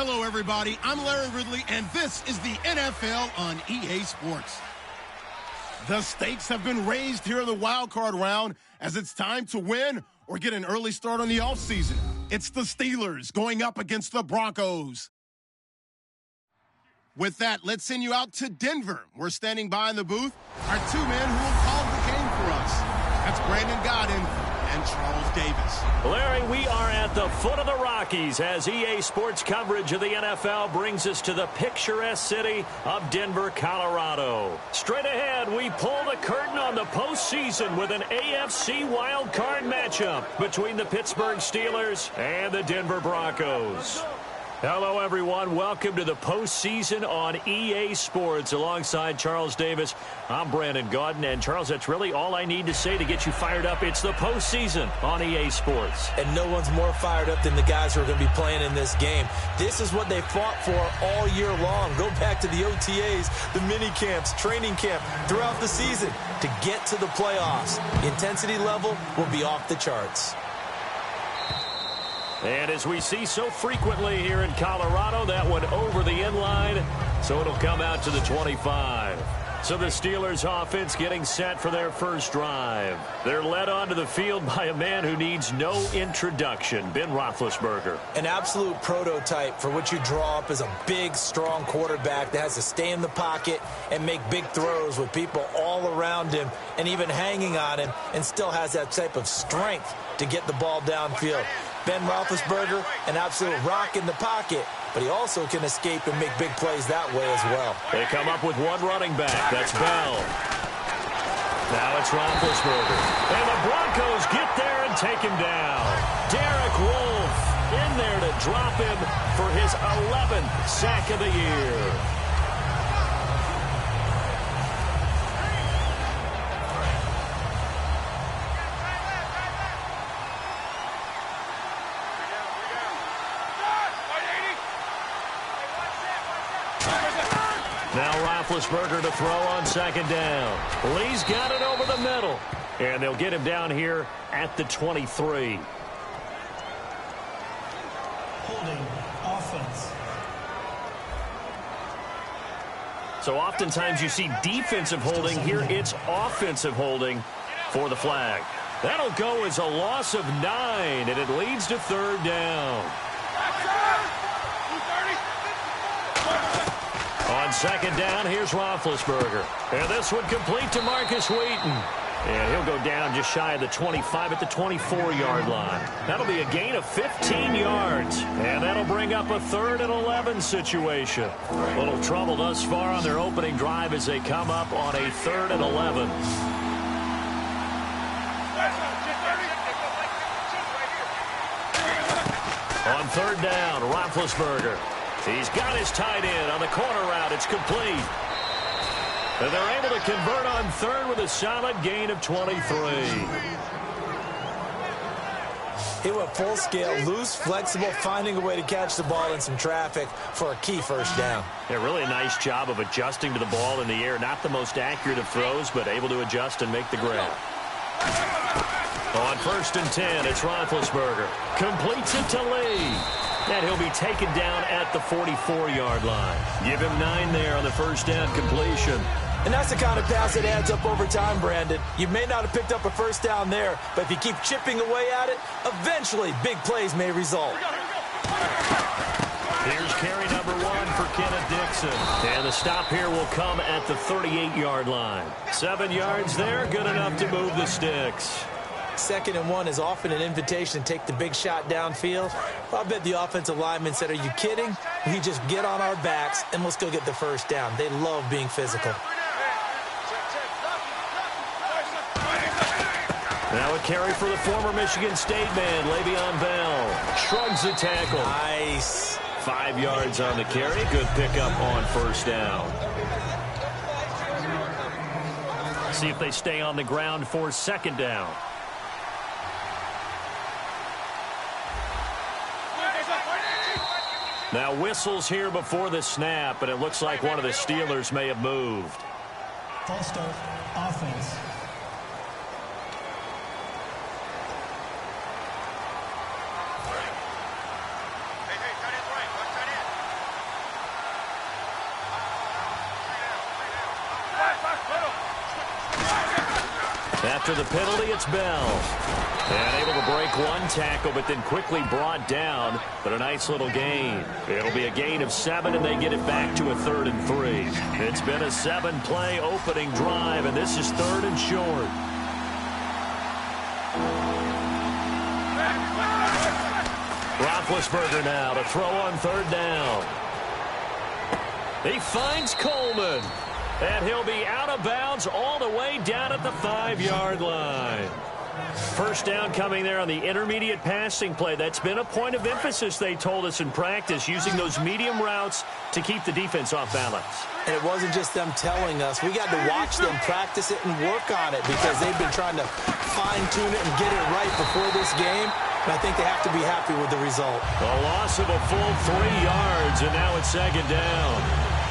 Hello, everybody. I'm Larry Ridley, and this is the NFL on EA Sports. The stakes have been raised here in the wild card round as it's time to win or get an early start on the offseason. It's the Steelers going up against the Broncos. With that, let's send you out to Denver. We're standing by in the booth. Our two men who will call the game for us. That's Brandon Godden and Charles Davis. Larry, we are at the foot of the Rockies as EA Sports coverage of the NFL brings us to the picturesque city of Denver, Colorado. Straight ahead, we pull the curtain on the postseason with an AFC wildcard matchup between the Pittsburgh Steelers and the Denver Broncos. Hello, everyone. Welcome to the postseason on EA Sports. Alongside Charles Davis, I'm Brandon Gaudin. And, Charles, that's really all I need to say to get you fired up. It's the postseason on EA Sports. And no one's more fired up than the guys who are going to be playing in this game. This is what they fought for all year long. Go back to the OTAs, the mini camps, training camp, throughout the season to get to the playoffs. The intensity level will be off the charts. And as we see so frequently here in Colorado, that one over the end line, so it'll come out to the 25. So the Steelers offense getting set for their first drive. They're led onto the field by a man who needs no introduction, Ben Roethlisberger. An absolute prototype for what you draw up as a big, strong quarterback that has to stay in the pocket and make big throws with people all around him and even hanging on him, and still has that type of strength to get the ball downfield. Ben Roethlisberger, an absolute rock in the pocket, but he also can escape and make big plays that way as well. They come up with one running back. That's Bell. Now it's Roethlisberger. And the Broncos get there and take him down. Derek Wolfe in there to drop him for his 11th sack of the year. Now Roethlisberger to throw on second down. Lee's got it over the middle. And they'll get him down here at the 23. Holding offense. So oftentimes you see defensive holding. Here it's offensive holding for the flag. That'll go as a loss of 9, and it leads to third down. On second down, here's Roethlisberger. And this one complete to Marcus Wheaton. And he'll go down just shy of the 25 at the 24-yard line. That'll be a gain of 15 yards. And that'll bring up a 3rd and 11 situation. A little trouble thus far on their opening drive as they come up on a 3rd and 11. On third down, Roethlisberger. He's got his tight end on the corner route. It's complete. And they're able to convert on third with a solid gain of 23. He went full scale, loose, flexible, finding a way to catch the ball in some traffic for a key first down. Yeah, really a nice job of adjusting to the ball in the air. Not the most accurate of throws, but able to adjust and make the grab. On 1st and 10, it's Roethlisberger. Completes it to Lee. And he'll be taken down at the 44-yard line. Give him 9 there on the first down completion. And that's the kind of pass that adds up over time, Brandon. You may not have picked up a first down there, but if you keep chipping away at it, eventually big plays may result. Here's carry number 1 for Kenneth Dixon. And the stop here will come at the 38-yard line. 7 yards there, good enough to move the sticks. 2nd and 1 is often an invitation to take the big shot downfield. I bet the offensive lineman said, are you kidding? We just get on our backs and let's go get the first down. They love being physical. Now a carry for the former Michigan State man, Le'Veon Bell. Shrugs the tackle. Nice. 5 yards on the carry. Good pickup on first down. See if they stay on the ground for second down. Now whistles here before the snap, and it looks like one of the Steelers may have moved. False start, offense. After the penalty, it's Bell. And able to break one tackle, but then quickly brought down. But a nice little gain. It'll be a gain of 7, and they get it back to a 3rd and 3. It's been a 7-play opening drive, and this is 3rd and short. Roethlisberger now to throw on 3rd down. He finds Coleman. And he'll be out of bounds all the way down at the 5-yard line. First down coming there on the intermediate passing play. That's been a point of emphasis, they told us in practice, using those medium routes to keep the defense off balance. And it wasn't just them telling us. We got to watch them practice it and work on it because they've been trying to fine-tune it and get it right before this game. And I think they have to be happy with the result. A loss of a full 3 yards, and now it's 2nd down.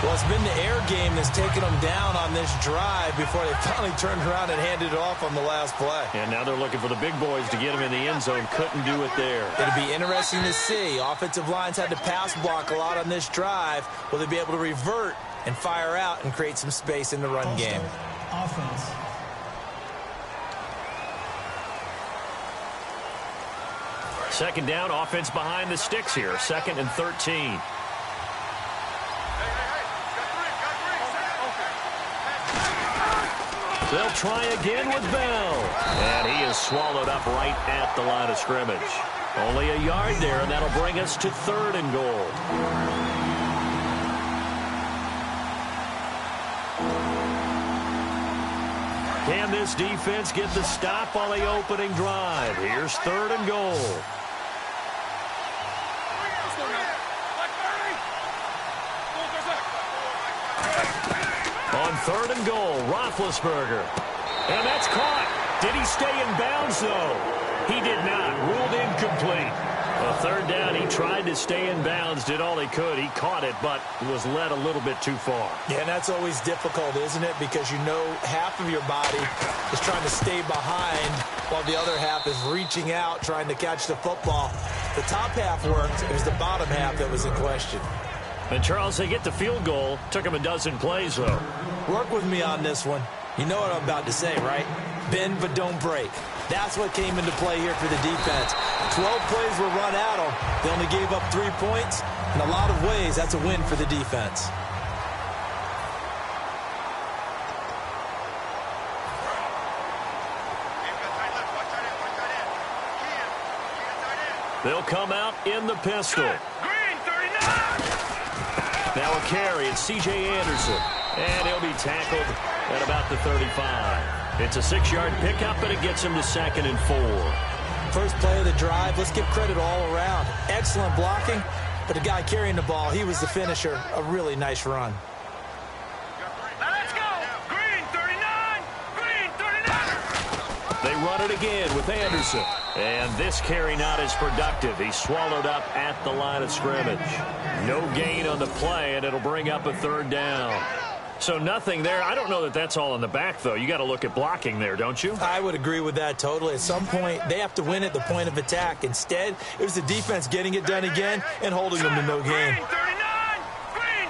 Well, it's been the air game that's taken them down on this drive before they finally turned around and handed it off on the last play. And now they're looking for the big boys to get them in the end zone. Couldn't do it there. It'll be interesting to see. Offensive lines had to pass block a lot on this drive. Will they be able to revert and fire out and create some space in the run game? Offense. Second down, offense behind the sticks here. 2nd and 13. They'll try again with Bell. And he is swallowed up right at the line of scrimmage. Only a yard there, and that'll bring us to 3rd and goal. Can this defense get the stop on the opening drive? Here's 3rd and goal. On 3rd and goal, Roethlisberger. And that's caught. Did he stay in bounds, though? He did not. Ruled incomplete. A 3rd down, he tried to stay in bounds, did all he could. He caught it, but was led a little bit too far. Yeah, and that's always difficult, isn't it? Because you know half of your body is trying to stay behind while the other half is reaching out, trying to catch the football. The top half worked. It was the bottom half that was in question. And, Charles, they get the field goal. Took him a dozen plays, though. Work with me on this one. You know what I'm about to say, right? Bend but don't break. That's what came into play here for the defense. 12 plays were run at them. They only gave up 3 points. In a lot of ways, that's a win for the defense. They'll come out in the pistol. Now a carry, it's C.J. Anderson. And he'll be tackled at about the 35. It's a 6-yard pickup, and it gets him to 2nd and 4. First play of the drive, let's give credit all around. Excellent blocking, but the guy carrying the ball, he was the finisher. A really nice run. Let's go! Green 39! Green 39! They run it again with Anderson. And this carry not as productive. He's swallowed up at the line of scrimmage. No gain on the play, and it'll bring up a 3rd down. So nothing there. I don't know that that's all in the back, though. You got to look at blocking there, don't you? I would agree with that totally. At some point, they have to win at the point of attack. Instead, it was the defense getting it done again and holding them to no gain. Green 39! Green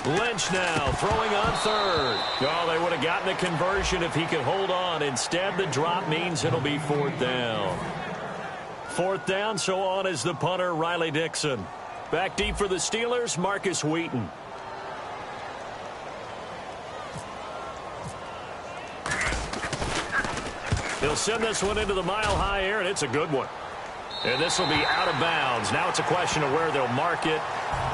39! Lynch now throwing on 3rd. Oh, they would have gotten the conversion if he could hold on. Instead, the drop means it'll be 4th down. 4th down, so on is the punter, Riley Dixon. Back deep for the Steelers, Marcus Wheaton. He'll send this one into the mile-high air, and it's a good one. And this will be out of bounds. Now it's a question of where they'll mark it.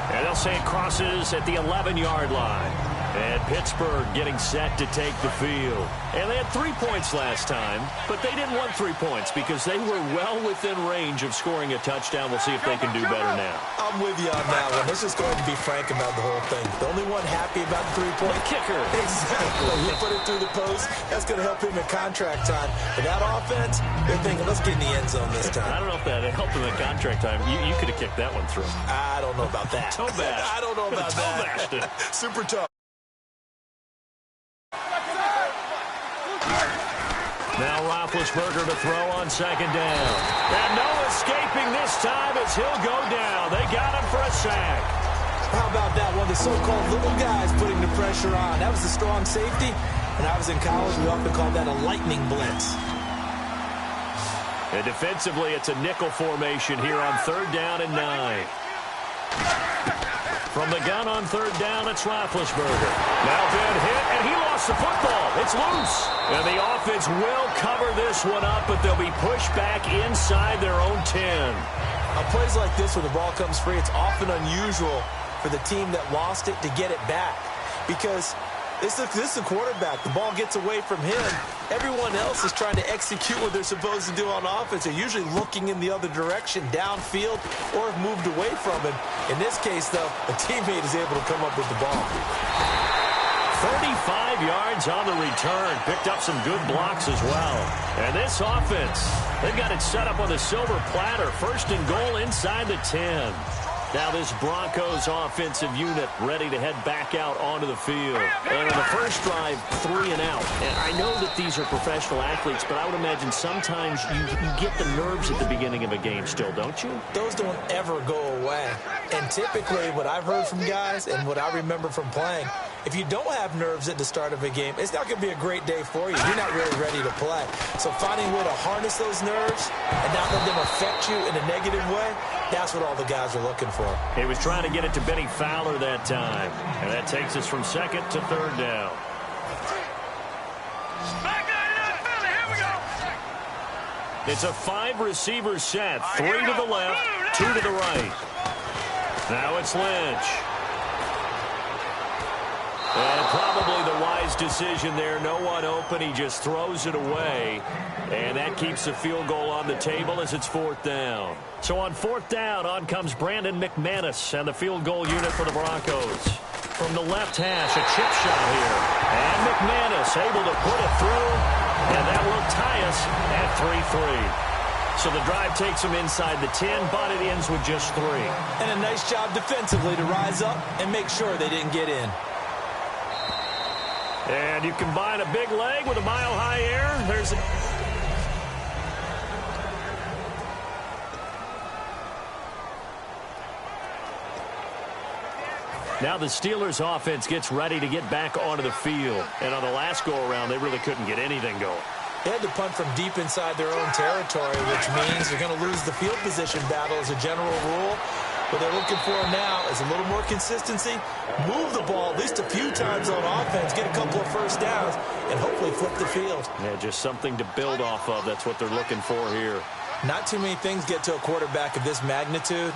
And they'll say it crosses at the 11-yard line. And Pittsburgh getting set to take the field. And they had 3 points last time, but they didn't want 3 points because they were well within range of scoring a touchdown. We'll see if they can do better now. I'm with you on that one. Let's just go ahead and be frank about the whole thing. The only one happy about the 3-point kicker. Exactly. He put it through the post. That's going to help him in contract time. But that offense, they're thinking, let's get in the end zone this time. I don't know if that helped him in contract time. You could have kicked that one through. I don't know about that. Toe bash. I don't know about that. Toe Super tough. Now Roethlisberger to throw on 2nd down. And no escaping this time as he'll go down. They got him for a sack. How about that? One of the so-called little guys putting the pressure on. That was the strong safety. When I was in college, we often called that a lightning blitz. And defensively, it's a nickel formation here on 3rd down and 9. From the gun on 3rd down, it's Roethlisberger. Now been hit, and he lost the football. It's loose. And the offense will cover this one up, but they'll be pushed back inside their own 10. On plays like this, when the ball comes free, it's often unusual for the team that lost it to get it back. Because this is the quarterback. The ball gets away from him. Everyone else is trying to execute what they're supposed to do on offense. They're usually looking in the other direction, downfield, or have moved away from him. In this case, though, a teammate is able to come up with the ball. 35 yards on the return. Picked up some good blocks as well. And this offense, they've got it set up on the silver platter. 1st and goal inside the 10. Now this Broncos offensive unit ready to head back out onto the field. And on the first drive, 3 and out. And I know that these are professional athletes, but I would imagine sometimes you get the nerves at the beginning of a game still, don't you? Those don't ever go away. And typically what I've heard from guys and what I remember from playing, if you don't have nerves at the start of a game, it's not going to be a great day for you. You're not really ready to play. So finding a way to harness those nerves and not let them affect you in a negative way, that's what all the guys are looking for. He was trying to get it to Benny Fowler that time. And that takes us from 2nd to 3rd down. Here we go. It's a 5-receiver set. 3 to the left, 2 to the right. Now it's Lynch. And probably the wise decision there. No one open. He just throws it away. And that keeps the field goal on the table as it's 4th down. So on 4th down, on comes Brandon McManus and the field goal unit for the Broncos. From the left hash, a chip shot here. And McManus able to put it through. And that will tie us at 3-3. So the drive takes them inside the 10, but it ends with just 3. And a nice job defensively to rise up and make sure they didn't get in. And you combine a big leg with a mile-high air. There's a... Now the Steelers offense gets ready to get back onto the field. And on the last go-around, they really couldn't get anything going. They had to punt from deep inside their own territory, which means they're going to lose the field position battle as a general rule. What they're looking for now is a little more consistency, move the ball at least a few times on offense, get a couple of first downs, and hopefully flip the field. Yeah, just something to build off of. That's what they're looking for here. Not too many things get to a quarterback of this magnitude,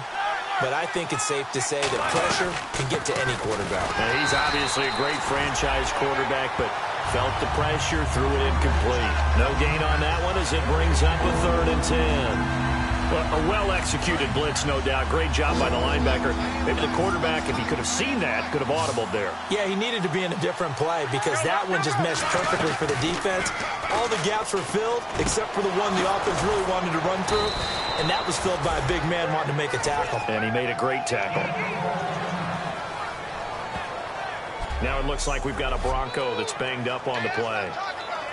but I think it's safe to say that pressure can get to any quarterback. Now, he's obviously a great franchise quarterback, but felt the pressure, threw it incomplete. No gain on that one as it brings up a 3rd and 10. Well, a well-executed blitz, no doubt. Great job by the linebacker. Maybe the quarterback, if he could have seen that, could have audibled there. Yeah, he needed to be in a different play because that one just meshed perfectly for the defense. All the gaps were filled except for the one the offense really wanted to run through, and that was filled by a big man wanting to make a tackle. And he made a great tackle. Now it looks like we've got a Bronco that's banged up on the play.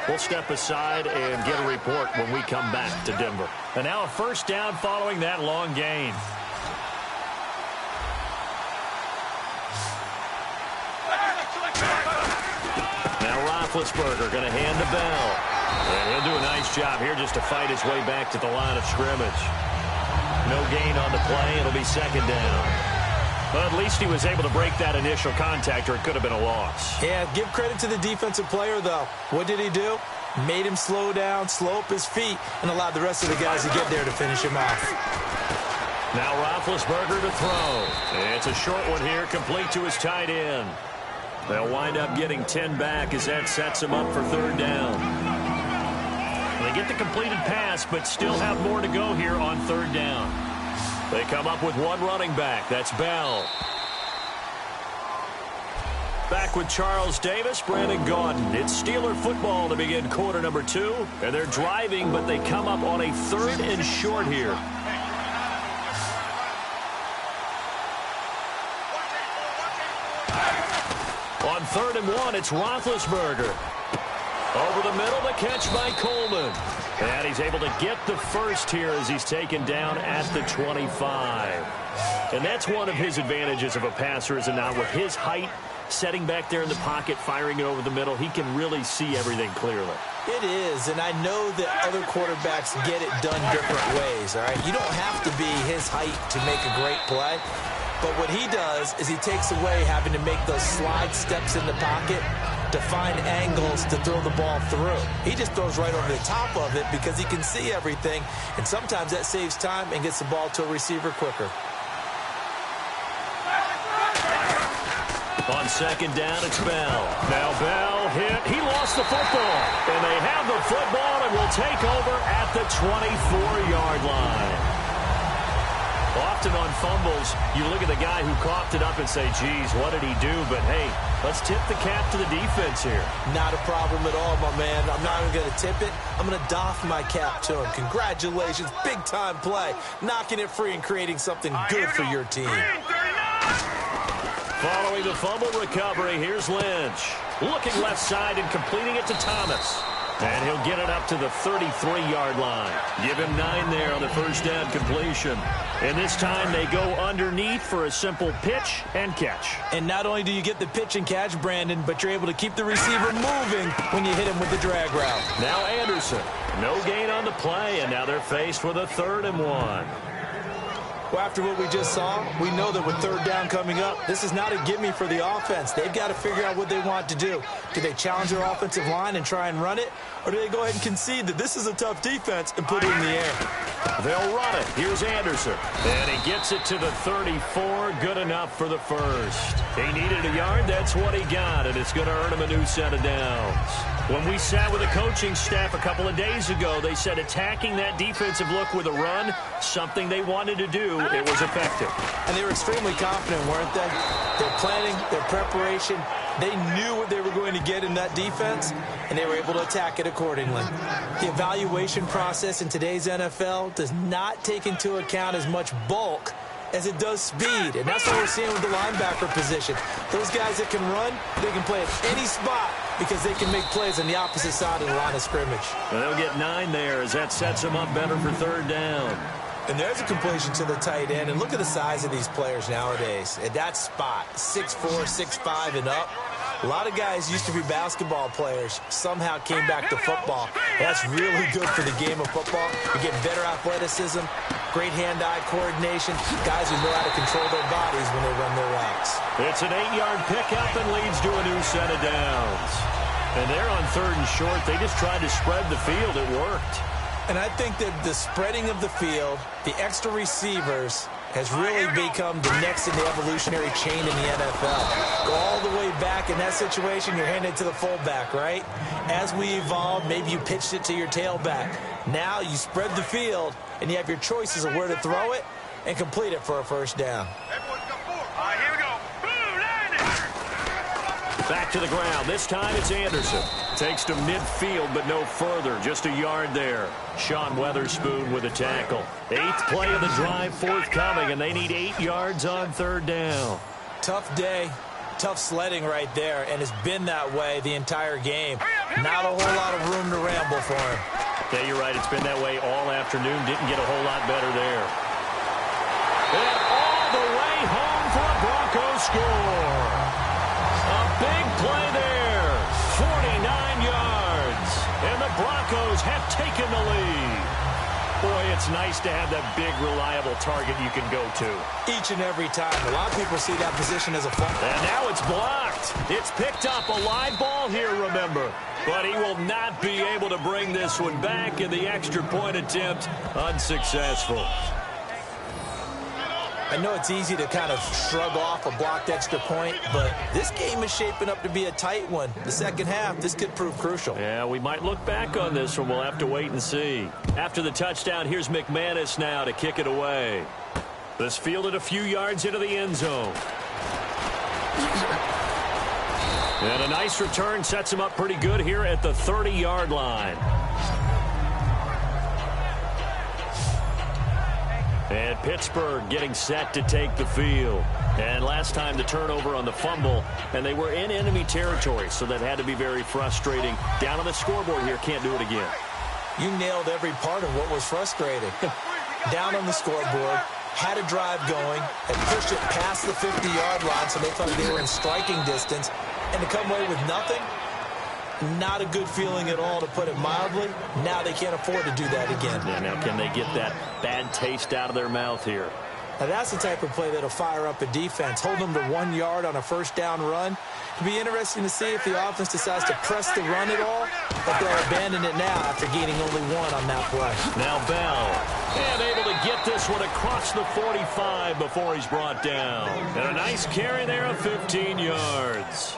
We'll step aside and get a report when we come back to Denver. And now a 1st down following that long gain. Now Roethlisberger going to hand to Bell. And he'll do a nice job here just to fight his way back to the line of scrimmage. No gain on the play. It'll be 2nd down. But at least he was able to break that initial contact, or it could have been a loss. Yeah, give credit to the defensive player, though. What did he do? Made him slow down, slow up his feet, and allowed the rest of the guys to get there to finish him off. Now Roethlisberger to throw. It's a short one here, complete to his tight end. They'll wind up getting 10 back as that sets them up for 3rd down. They get the completed pass, but still have more to go here on 3rd down. They come up with one running back. That's Bell. Back with Charles Davis, Brandon Gaudin. It's Steeler football to begin quarter number 2. And they're driving, but they come up on a 3rd and short here. On 3rd and 1, it's Roethlisberger. Over the middle, the catch by Coleman. And he's able to get the first here as he's taken down at the 25. And that's one of his advantages of a passer, is it not? With his height, setting back there in the pocket, firing it over the middle, he can really see everything clearly. It is, and I know that other quarterbacks get it done different ways, all right? You don't have to be his height to make a great play, but what he does is he takes away having to make those slide steps in the pocket to find angles to throw the ball through. He just throws right over the top of it because he can see everything, and sometimes that saves time and gets the ball to a receiver quicker. On second down, it's Bell. Now Bell hit. He lost the football. And they have the football and will take over at the 24-yard line. Often on fumbles, you look at the guy who coughed it up and say, geez, what did he do? But, hey, let's tip the cap to the defense here. Not a problem at all, my man. I'm not even going to tip it. I'm going to doff my cap to him. Congratulations. Big-time play. Knocking it free and creating something good for your team. Following the fumble recovery, here's Lynch. Looking left side and completing it to Thomas. And he'll get it up to the 33-yard line. Give him 9 there on the first down completion. And this time they go underneath for a simple pitch and catch. And not only do you get the pitch and catch, Brandon, but you're able to keep the receiver moving when you hit him with the drag route. Now Anderson. No gain on the play, and now they're faced with a 3rd and 1. Well, after what we just saw, we know that with 3rd down coming up, this is not a gimme for the offense. They've got to figure out what they want to do. Do they challenge their offensive line and try and run it? Or do they go ahead and concede that this is a tough defense and put it in the air? They'll run it. Here's Anderson. And he gets it to the 34. Good enough for the first. He needed a yard. That's what he got. And it's going to earn him a new set of downs. When we sat with the coaching staff a couple of days ago, they said attacking that defensive look with a run, something they wanted to do, it was effective. And they were extremely confident, weren't they? Their planning, their preparation, they knew what they were going to get in that defense, and they were able to attack it accordingly. The evaluation process in today's NFL does not take into account as much bulk as it does speed, and that's what we're seeing with the linebacker position. Those guys that can run, they can play at any spot because they can make plays on the opposite side of the line of scrimmage. Well, they'll get 9 there as that sets them up better for 3rd down. And there's a completion to the tight end, and look at the size of these players nowadays. At that spot, 6'4", 6'5", and up. A lot of guys used to be basketball players, somehow came back to football. That's really good for the game of football. You get better athleticism, great hand-eye coordination, guys who know how to control their bodies when they run their routes. It's an 8-yard pickup and leads to a new set of downs. And they're on 3rd and short. They just tried to spread the field. It worked. And I think that the spreading of the field, the extra receivers, has really become the next in the evolutionary chain in the NFL. Go all the way back in that situation, you're handed to the fullback, right? As we evolve, maybe you pitched it to your tailback. Now you spread the field, and you have your choices of where to throw it and complete it for a first down. Here we go. Back to the ground. This time it's Anderson. Takes to midfield, but no further. Just a yard there. Sean Weatherspoon with a tackle. 8th play of the drive forthcoming, and they need 8 yards on 3rd down. Tough day. Tough sledding right there, and it's been that way the entire game. Not a whole lot of room to ramble for him. Yeah, you're right. It's been that way all afternoon. Didn't get a whole lot better there. And all the way home for a Broncos score. A big play there. 49 yards. And the Broncos have taken the lead. Boy, it's nice to have that big, reliable target you can go to. Each and every time. A lot of people see that position as a fumble. And now it's blocked. It's picked up. A live ball here, remember. But he will not be able to bring this one back, and the extra point attempt unsuccessful. I know it's easy to kind of shrug off a blocked extra point, but this game is shaping up to be a tight one. The second half, this could prove crucial. Yeah, we might look back on this one. We'll have to wait and see. After the touchdown, here's McManus now to kick it away. This fielded a few yards into the end zone. And a nice return sets him up pretty good here at the 30-yard line. And Pittsburgh getting set to take the field. And last time the turnover on the fumble, and they were in enemy territory, so that had to be very frustrating. Down on the scoreboard here, can't do it again. You nailed every part of what was frustrating. Down on the scoreboard, had a drive going, had pushed it past the 50-yard line, so they thought they were in striking distance, and to come away with nothing, not a good feeling at all, to put it mildly. Now they can't afford to do that again. Yeah, now can they get that bad taste out of their mouth here? Now that's the type of play that'll fire up a defense. Hold them to 1 yard on a first down run. It'll be interesting to see if the offense decides to press the run at all, but they'll abandon it now after gaining only 1 on that play. Now Bell, and able to get this one across the 45 before he's brought down. And a nice carry there of 15 yards.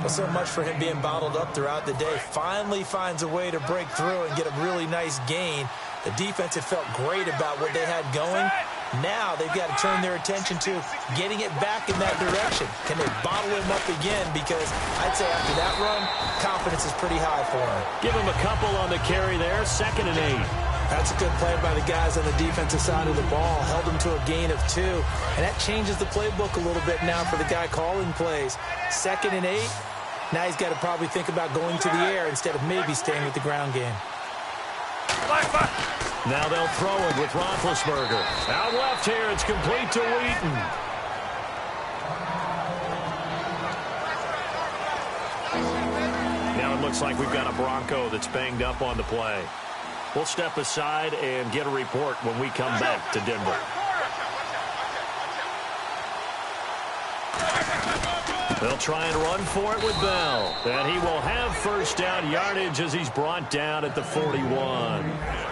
Well, so much for him being bottled up throughout the day. Finally finds a way to break through and get a really nice gain. The defense had felt great about what they had going. Now they've got to turn their attention to getting it back in that direction. Can they bottle him up again? Because I'd say after that run, confidence is pretty high for him. Give him a couple on the carry there. 2nd and 8. That's a good play by the guys on the defensive side of the ball. Held them to a gain of 2. And that changes the playbook a little bit now for the guy calling plays. 2nd and 8. Now he's got to probably think about going to the air instead of maybe staying with the ground game. Now they'll throw it with Roethlisberger. Out left here, it's complete to Wheaton. Now it looks like we've got a Bronco that's banged up on the play. We'll step aside and get a report when we come back to Denver. They'll try and run for it with Bell. And he will have first down yardage as he's brought down at the 41.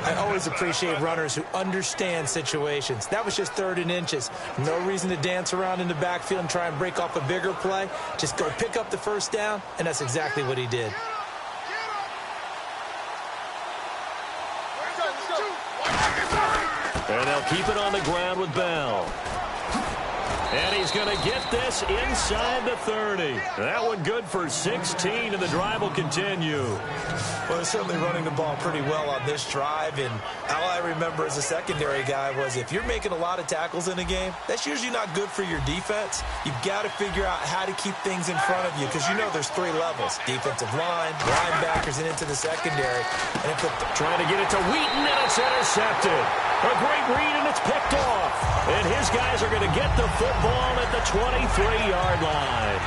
I always appreciate runners who understand situations. That was just 3rd and inches. No reason to dance around in the backfield and try and break off a bigger play. Just go pick up the first down, and that's exactly what he did. And they'll keep it on the ground with Bell. And he's going to get this inside the 30. That one good for 16, and the drive will continue. Well, they're certainly running the ball pretty well on this drive, and all I remember as a secondary guy was if you're making a lot of tackles in a game, that's usually not good for your defense. You've got to figure out how to keep things in front of you because you know there's 3 levels, defensive line, linebackers, and into the secondary. And if trying to get it to Wheaton, and it's intercepted. A great read, and it's picked off. And his guys are going to get the football at the 23-yard line.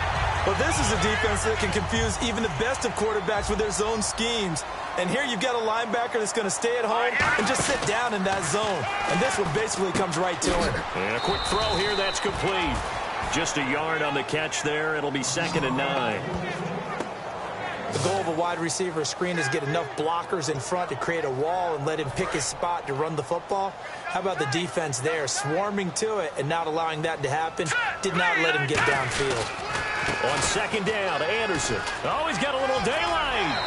Well, this is a defense that can confuse even the best of quarterbacks with their zone schemes. And here you've got a linebacker that's going to stay at home and just sit down in that zone. And this one basically comes right to him. And a quick throw here, that's complete. Just a yard on the catch there. It'll be 2nd and 9. The goal of a wide receiver screen is get enough blockers in front to create a wall and let him pick his spot to run the football. How about the defense there, swarming to it and not allowing that to happen? Did not let him get downfield. On 2nd down, Anderson. Oh, he's got a little daylight.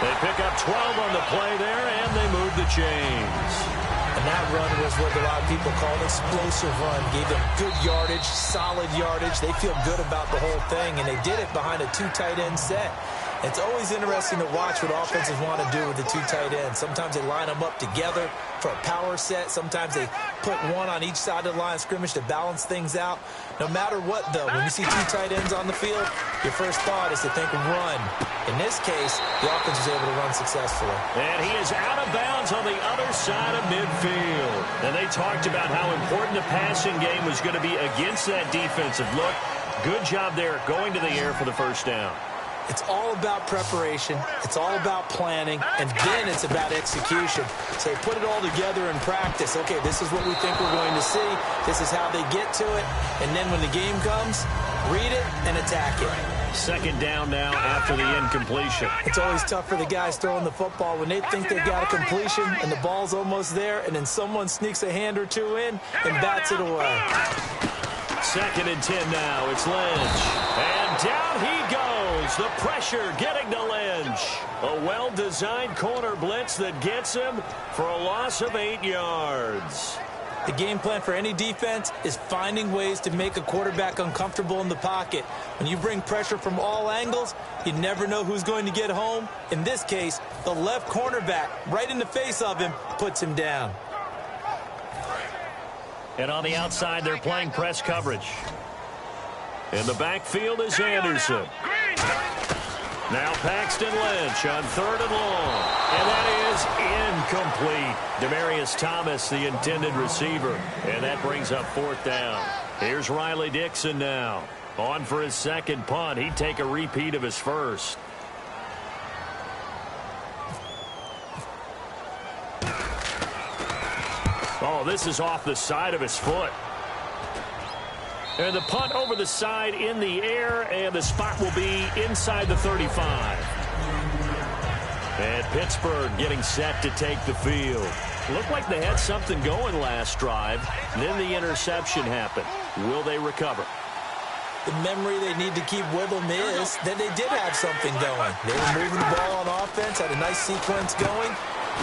They pick up 12 on the play there, and they move the chains. And that run was what a lot of people call an explosive run. Gave them good yardage, solid yardage. They feel good about the whole thing, and they did it behind a 2 tight end set. It's always interesting to watch what offenses want to do with the 2 tight ends. Sometimes they line them up together for a power set. Sometimes they put one on each side of the line of scrimmage to balance things out. No matter what, though, when you see 2 tight ends on the field, your first thought is to think run. In this case, the offense was able to run successfully. And he is out of bounds on the other side of midfield. And they talked about how important the passing game was going to be against that defensive look. Good job there going to the air for the first down. It's all about preparation. It's all about planning. And then it's about execution. So they put it all together in practice. Okay, this is what we think we're going to see. This is how they get to it. And then when the game comes, read it and attack it. 2nd down now after the incompletion. It's always tough for the guys throwing the football when they think they've got a completion and the ball's almost there, and then someone sneaks a hand or 2 in and bats it away. 2nd and 10 now. It's Lynch. And down he goes. The pressure getting to Lynch. A well-designed corner blitz that gets him for a loss of 8 yards. The game plan for any defense is finding ways to make a quarterback uncomfortable in the pocket. When you bring pressure from all angles, you never know who's going to get home. In this case, the left cornerback, right in the face of him, puts him down. And on the outside, they're playing press coverage. In the backfield is Anderson. Now Paxton Lynch on 3rd and long. And that is incomplete. Demaryius Thomas, the intended receiver. And that brings up 4th down. Here's Riley Dixon now. On for his 2nd punt. He'd take a repeat of his 1st. Oh, this is off the side of his foot. And the punt over the side in the air, and the spot will be inside the 35. And Pittsburgh getting set to take the field. Looked like they had something going last drive. Then the interception happened. Will they recover? The memory they need to keep with them is that they did have something going. They were moving the ball on offense, had a nice sequence going.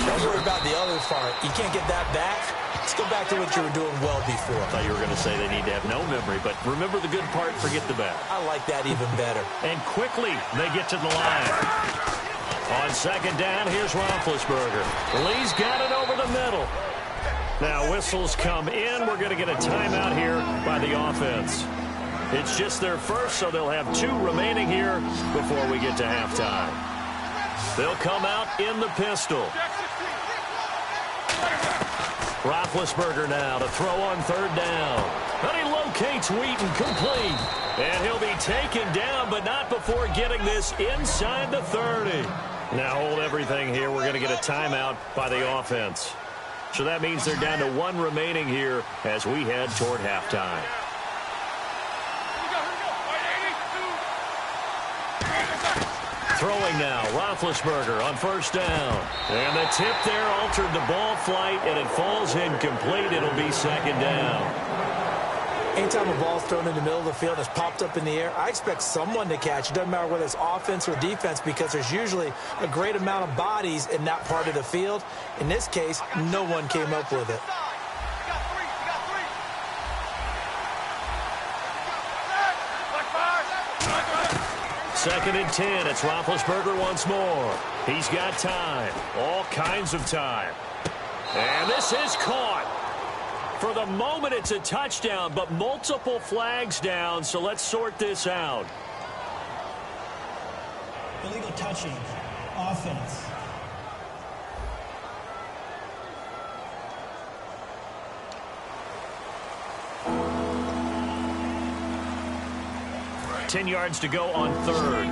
Don't worry about the other part. You can't get that back. Let's go back to what you were doing well before. I thought you were going to say they need to have no memory, but remember the good part, forget the bad. I like that even better. And quickly, they get to the line. On 2nd down, here's Roethlisberger. Lee's got it over the middle. Now whistles come in. We're going to get a timeout here by the offense. It's just their first, so they'll have 2 remaining here before we get to halftime. They'll come out in the pistol. Roethlisberger now to throw on 3rd down. But he locates Wheaton complete. And he'll be taken down, but not before getting this inside the 30. Now hold everything here. We're going to get a timeout by the offense. So that means they're down to 1 remaining here as we head toward halftime. Throwing now, Roethlisberger on 1st down. And the tip there altered the ball flight, and it falls incomplete. It'll be 2nd down. Anytime a ball's thrown in the middle of the field and it's popped up in the air, I expect someone to catch. It doesn't matter whether it's offense or defense, because there's usually a great amount of bodies in that part of the field. In this case, no one came up with it. 2nd and 10. It's Roethlisberger once more. He's got time. All kinds of time. And this is caught. For the moment, it's a touchdown, but multiple flags down, so let's sort this out. Illegal touching. Offense. Ten yards to go on 3rd.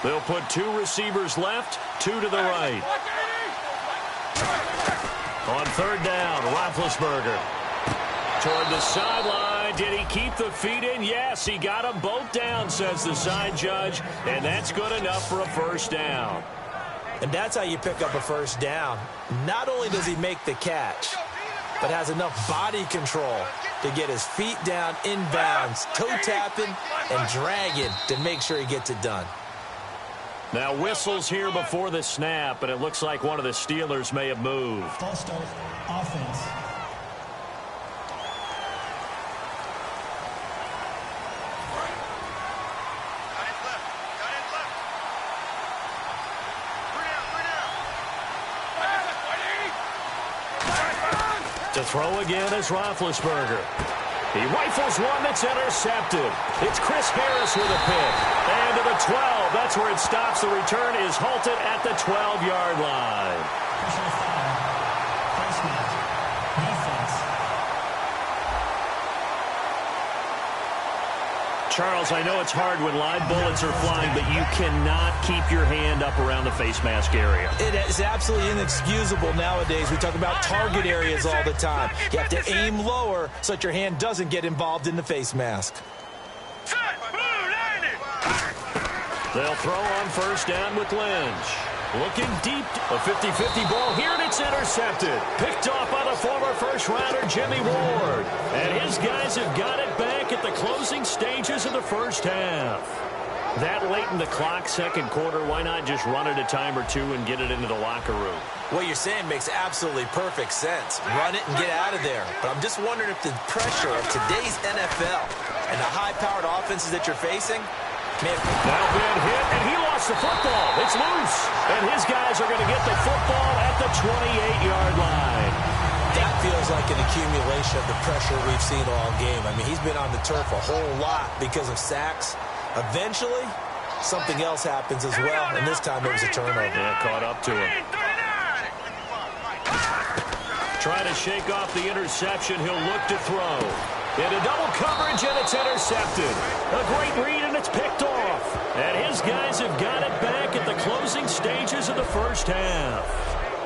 They'll put 2 receivers left, 2 to the right. On 3rd down, Roethlisberger. Toward the sideline. Did he keep the feet in? Yes, he got them both down, says the side judge. And that's good enough for a 1st down. And that's how you pick up a 1st down. Not only does he make the catch, but has enough body control to get his feet down inbounds, toe tapping and dragging to make sure he gets it done. Now whistles here before the snap, and it looks like one of the Steelers may have moved. False start. Offense. To throw again is Roethlisberger. He rifles one that's intercepted. It's Chris Harris with a pick. And to the 12. That's where it stops. The return is halted at the 12-yard line. Personal foul. Placement. Defense. Charles, I know it's hard when live bullets are flying, but you cannot keep your hand up around the face mask area. It is absolutely inexcusable nowadays. We talk about target areas all the time. You have to aim lower so that your hand doesn't get involved in the face mask. They'll throw on 1st down with Lynch. Looking deep, a 50-50 ball here, and it's intercepted. Picked off by the former first-rounder Jimmy Ward. And his guys have got it back at the closing stages of the 1st half. That late in the clock, 2nd quarter, why not just run it a time or 2 and get it into the locker room? What you're saying makes absolutely perfect sense. Run it and get out of there. But I'm just wondering if the pressure of today's NFL and the high-powered offenses that you're facing, now been hit, and he lost the football. It's loose. And his guys are going to get the football at the 28-yard line. That feels like an accumulation of the pressure we've seen all game. I mean, he's been on the turf a whole lot because of sacks. Eventually, something else happens as well, and this time it was a turnover. Yeah, caught up to him. Trying to shake off the interception. He'll look to throw. Into double coverage, and it's intercepted. A great read, and it's picked off. And his guys have got it back at the closing stages of the first half.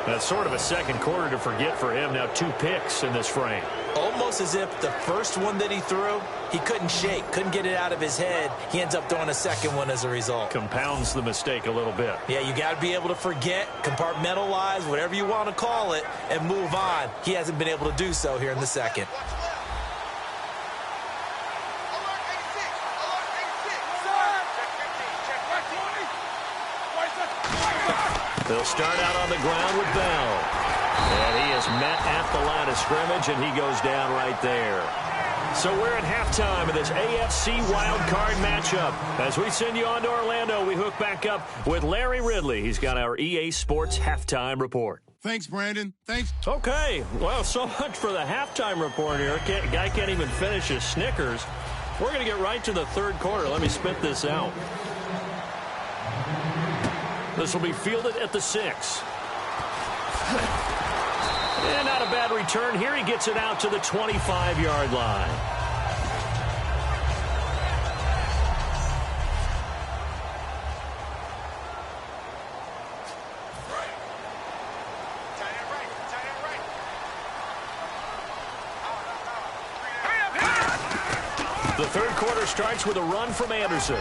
That's sort of a second quarter to forget for him. Now 2 picks in this frame. Almost as if the first one that he threw, he couldn't shake, couldn't get it out of his head. He ends up throwing a second one as a result. Compounds the mistake a little bit. Yeah, you got to be able to forget, compartmentalize, whatever you want to call it, and move on. He hasn't been able to do so here in the second. They'll start out on the ground with Bell. And he is met at the line of scrimmage, and he goes down right there. So we're at halftime of this AFC wildcard matchup. As we send you on to Orlando, we hook back up with Larry Ridley. He's got our EA Sports halftime report. Thanks, Brandon. Thanks. Okay, well, so much for the halftime report here. Guy can't even finish his Snickers. We're going to get right to the third quarter. Let me spit this out. This will be fielded at the 6. And not a bad return here. He gets it out to the 25-yard line. The third quarter starts with a run from Anderson.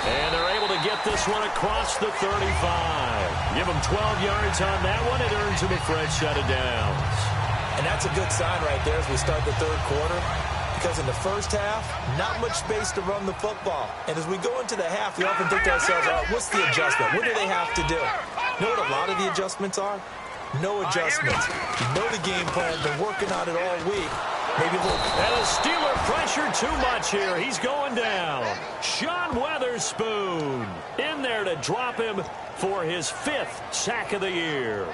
And they're able to get this one across the 35. Give him 12 yards on that one. It earns him a fresh set of downs. And that's a good sign right there as we start the third quarter. Because in the first half, not much space to run the football. And as we go into the half, we often think to ourselves, all right, what's the adjustment? What do they have to do? You know what a lot of the adjustments are? No adjustments. You know the game plan. Been working on it all week. Maybe a little. And the Steeler pressure too much here. He's going down. Sean Weatherspoon in there to drop him for his 5th sack of the year.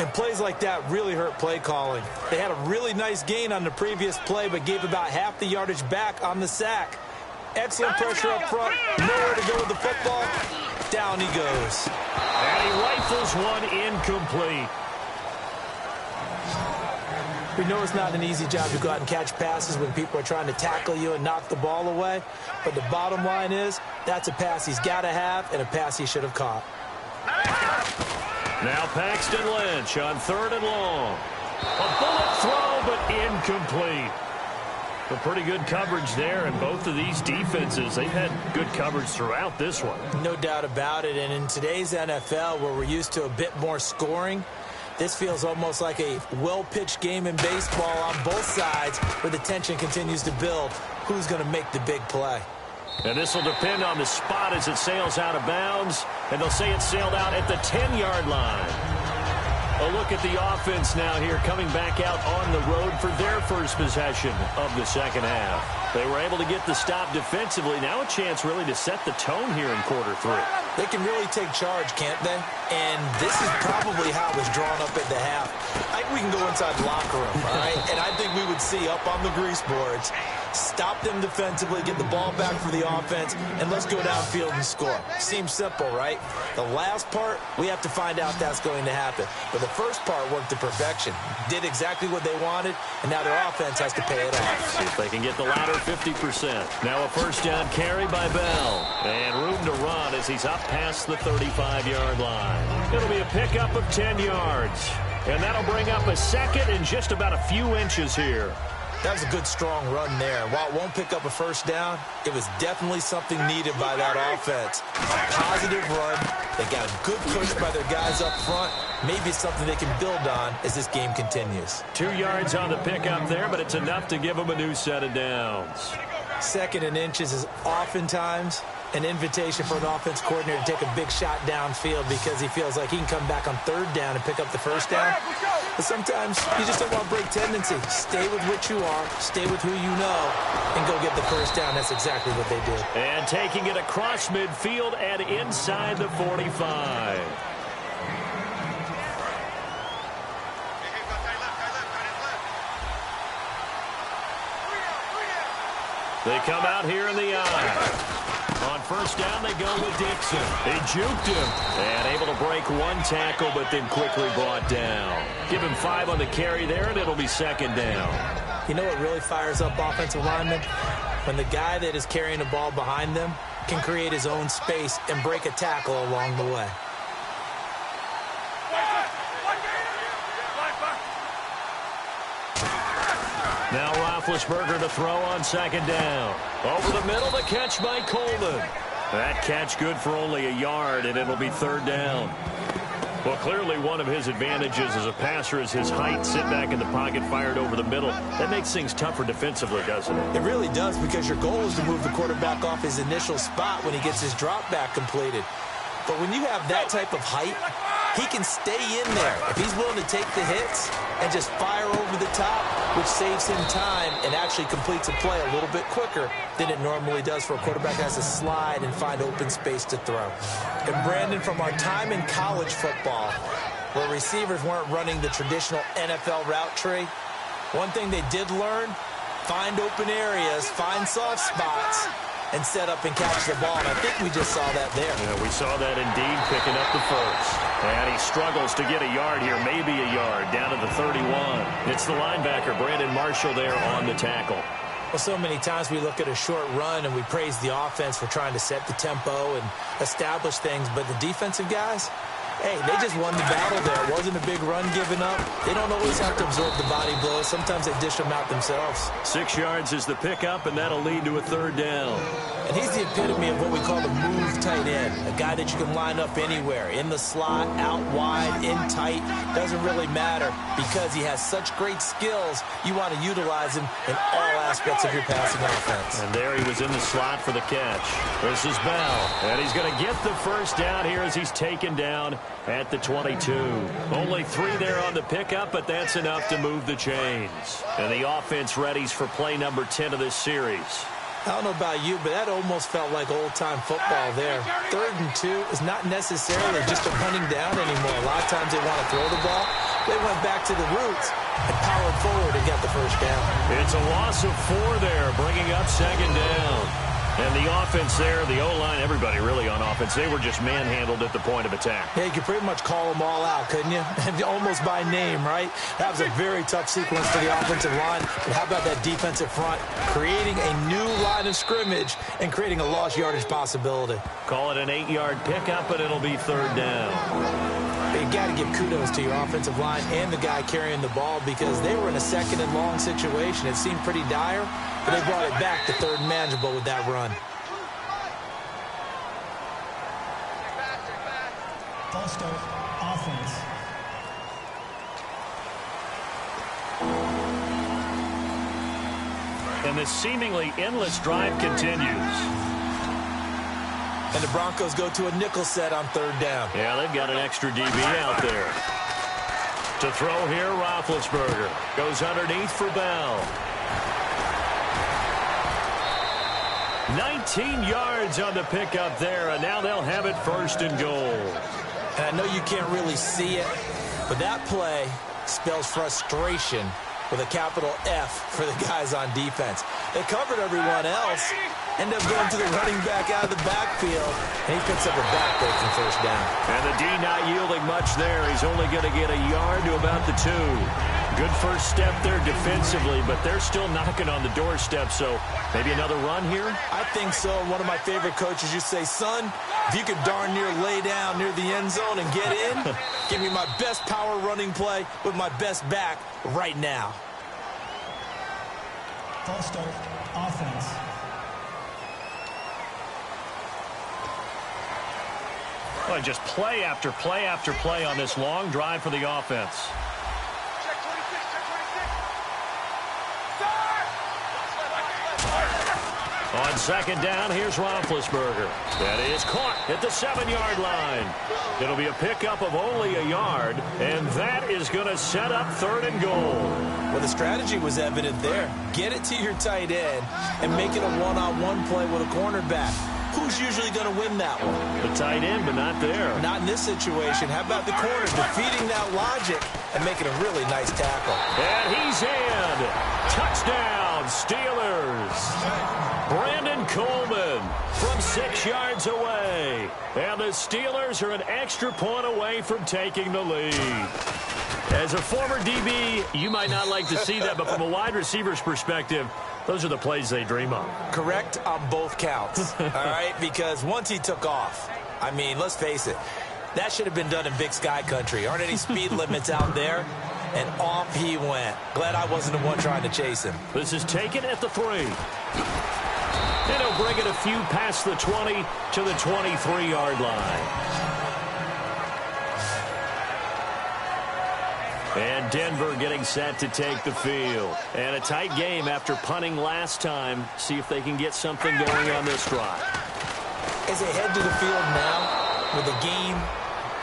And plays like that really hurt play calling. They had a really nice gain on the previous play, but gave about half the yardage back on the sack. Excellent pressure up front. Nowhere to go with the football. Down he goes. And he rifles one incomplete. We know it's not an easy job to go out and catch passes when people are trying to tackle you and knock the ball away. But the bottom line is, that's a pass he's got to have and a pass he should have caught. Now Paxton Lynch on 3rd and long. A bullet throw, but incomplete. A pretty good coverage there, and both of these defenses, they've had good coverage throughout this one. No doubt about it, and in today's NFL, where we're used to a bit more scoring, this feels almost like a well-pitched game in baseball on both sides where the tension continues to build. Who's going to make the big play? And this will depend on the spot as it sails out of bounds. And they'll say it sailed out at the 10-yard line. A look at the offense now here coming back out on the road for their first possession of the second half. They were able to get the stop defensively. Now a chance really to set the tone here in quarter 3. They can really take charge, can't they? And this is probably how it was drawn up at the half. I think we can go inside the locker room, all right? And I think we would see up on the grease boards, stop them defensively, get the ball back for the offense, and let's go downfield and score. Seems simple, right? The last part, we have to find out that's going to happen. But the first part worked to perfection. Did exactly what they wanted, and now their offense has to pay it off. See if they can get the latter 50%. Now a first down carry by Bell. And room to run as he's up past the 35-yard line. It'll be a pickup of 10 yards. And that'll bring up a second and just about a few inches here. That was a good, strong run there. While it won't pick up a first down, it was definitely something needed by that offense. Positive run. They got a good push by their guys up front. Maybe it's something they can build on as this game continues. 2 yards on the pickup there, but it's enough to give them a new set of downs. 2nd and inches is oftentimes an invitation for an offense coordinator to take a big shot downfield because he feels like he can come back on 3rd down and pick up the first down. But sometimes you just don't want to break tendency. Stay with what you are, stay with who you know, and go get the first down. That's exactly what they did. And taking it across midfield and inside the 45. They come out here in the eye. On first down, they go with Dixon. They juked him. And able to break one tackle, but then quickly brought down. Give him 5 on the carry there, and it'll be second down. You know what really fires up offensive linemen? When the guy that is carrying the ball behind them can create his own space and break a tackle along the way. Now Roethlisberger to throw on second down. Over the middle, the catch by Coleman. That catch good for only a yard, and it'll be third down. Well, clearly one of his advantages as a passer is his height. Sit back in the pocket, fired over the middle. That makes things tougher defensively, doesn't it? It really does, because your goal is to move the quarterback off his initial spot when he gets his drop back completed. But when you have that type of height, he can stay in there if he's willing to take the hits and just fire over the top, which saves him time and actually completes a play a little bit quicker than it normally does for a quarterback that has to slide and find open space to throw. And Brandon, from our time in college football, where receivers weren't running the traditional NFL route tree, one thing they did learn, find open areas, find soft spots, and set up and catch the ball. And I think we just saw that there. Yeah, we saw that indeed, picking up the first. And he struggles to get a yard here, maybe a yard, down to the 31. It's the linebacker, Brandon Marshall, there on the tackle. Well, so many times we look at a short run and we praise the offense for trying to set the tempo and establish things, but the defensive guys, hey, they just won the battle there. It wasn't a big run given up. They don't always have to absorb the body blows. Sometimes they dish them out themselves. 6 yards is the pickup, and that'll lead to a third down. And he's the epitome of what we call the move tight end, a guy that you can line up anywhere, in the slot, out wide, in tight. Doesn't really matter because he has such great skills. You want to utilize him in all aspects of your passing offense. And there he was in the slot for the catch. This is Bell, and he's going to get the first down here as he's taken down at the 22. Only 3 there on the pickup, but that's enough to move the chains. And the offense readies for play number 10 of this series. I don't know about you, but that almost felt like old-time football there. 3rd and 2 is not necessarily just a running down anymore. A lot of times they want to throw the ball. They went back to the roots and powered forward and got the first down. It's a loss of 4 there, bringing up second down. And the offense there, the O-line, everybody really on offense, they were just manhandled at the point of attack. Yeah, you could pretty much call them all out, couldn't you? Almost by name, right? That was a very tough sequence for the offensive line. And how about that defensive front? Creating a new line of scrimmage and creating a lost yardage possibility. Call it an 8-yard pickup, but it'll be third down. But you got to give kudos to your offensive line and the guy carrying the ball because they were in a second and long situation. It seemed pretty dire, but they brought it back to third and manageable with that run. False start, offense. And this seemingly endless drive continues. And the Broncos go to a nickel set on third down. Yeah, they've got an extra DB out there. To throw here, Roethlisberger. Goes underneath for Bell. 19 yards on the pickup there, and now they'll have it first and goal. And I know you can't really see it, but that play spells frustration with a capital F for the guys on defense. They covered everyone else, end up going to the running back out of the backfield, and he picks up a back-breaking first down. And the D not yielding much there. He's only going to get a yard to about the 2. Good first step there defensively, but they're still knocking on the doorstep, so maybe another run here? I think so. One of my favorite coaches used to say, son, if you could darn near lay down near the end zone and get in, give me my best power running play with my best back right now. False start, offense. Well, just play after play after play on this long drive for the offense. Check 26, check 26. On second down, here's Roethlisberger. That is caught at the 7-yard line. It'll be a pickup of only a yard, and that is going to set up third and goal. Well, the strategy was evident there. Get it to your tight end and make it a one-on-one play with a cornerback. Who's usually going to win that one? The tight end, but not there. Not in this situation. How about the corner defeating that logic and making a really nice tackle? And he's in. Touchdown, Steelers. Coleman from 6 yards away. And the Steelers are an extra point away from taking the lead. As a former DB, you might not like to see that, but from a wide receiver's perspective, those are the plays they dream of. Correct on both counts, all right? Because once he took off, I mean, let's face it, that should have been done in Big Sky country. Aren't any speed limits out there? And off he went. Glad I wasn't the one trying to chase him. This is taken at the 3. And he'll bring it a few past the 20 to the 23-yard line. And Denver getting set to take the field. And a tight game after punting last time. See if they can get something going on this drive. As they head to the field now, with a game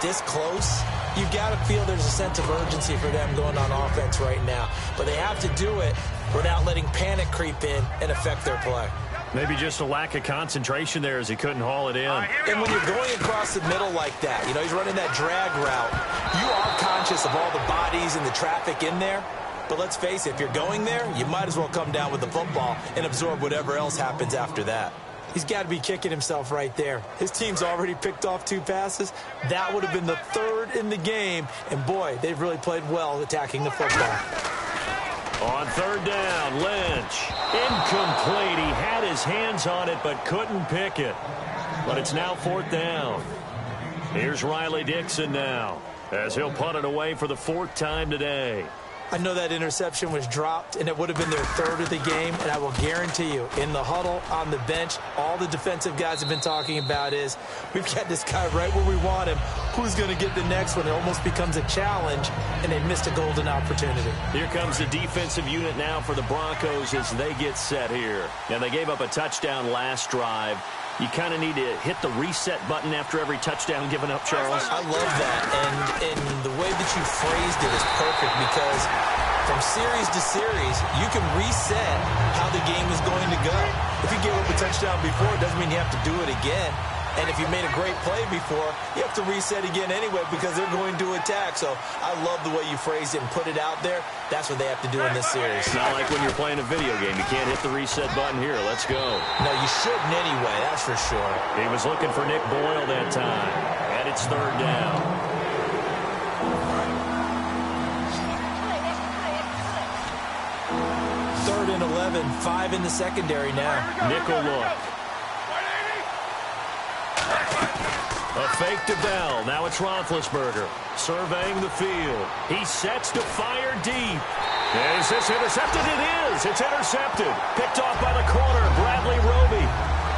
this close, you've got to feel there's a sense of urgency for them going on offense right now. But they have to do it without letting panic creep in and affect their play. Maybe just a lack of concentration there as he couldn't haul it in. And when you're going across the middle like that, you know, he's running that drag route, you are conscious of all the bodies and the traffic in there. But let's face it, if you're going there, you might as well come down with the football and absorb whatever else happens after that. He's got to be kicking himself right there. His team's already picked off 2 passes. That would have been the 3rd in the game. And, boy, they've really played well attacking the football. On 3rd down, Lynch. Incomplete. He had his hands on it but couldn't pick it. But it's now 4th down. Here's Riley Dixon now as he'll punt it away for the 4th time today. I know that interception was dropped, and it would have been their 3rd of the game, and I will guarantee you, in the huddle, on the bench, all the defensive guys have been talking about is, we've got this guy right where we want him. Who's going to get the next one? It almost becomes a challenge, and they missed a golden opportunity. Here comes the defensive unit now for the Broncos as they get set here. And they gave up a touchdown last drive. You kind of need to hit the reset button after every touchdown given up, Charles. I love that, and the way that you phrased it is perfect because from series to series, you can reset how the game is going to go. If you gave up a touchdown before, it doesn't mean you have to do it again. And if you made a great play before, you have to reset again anyway because they're going to attack. So I love the way you phrased it and put it out there. That's what they have to do in this series. It's not like when you're playing a video game. You can't hit the reset button here. Let's go. No, you shouldn't anyway, that's for sure. He was looking for Nick Boyle that time. And it's 3rd down. Third and 11, 5 in the secondary now. Nickel look. A fake to Bell. Now it's Roethlisberger surveying the field. He sets to fire deep. Is this intercepted? It is. It's intercepted. Picked off by the corner, Bradley Roby.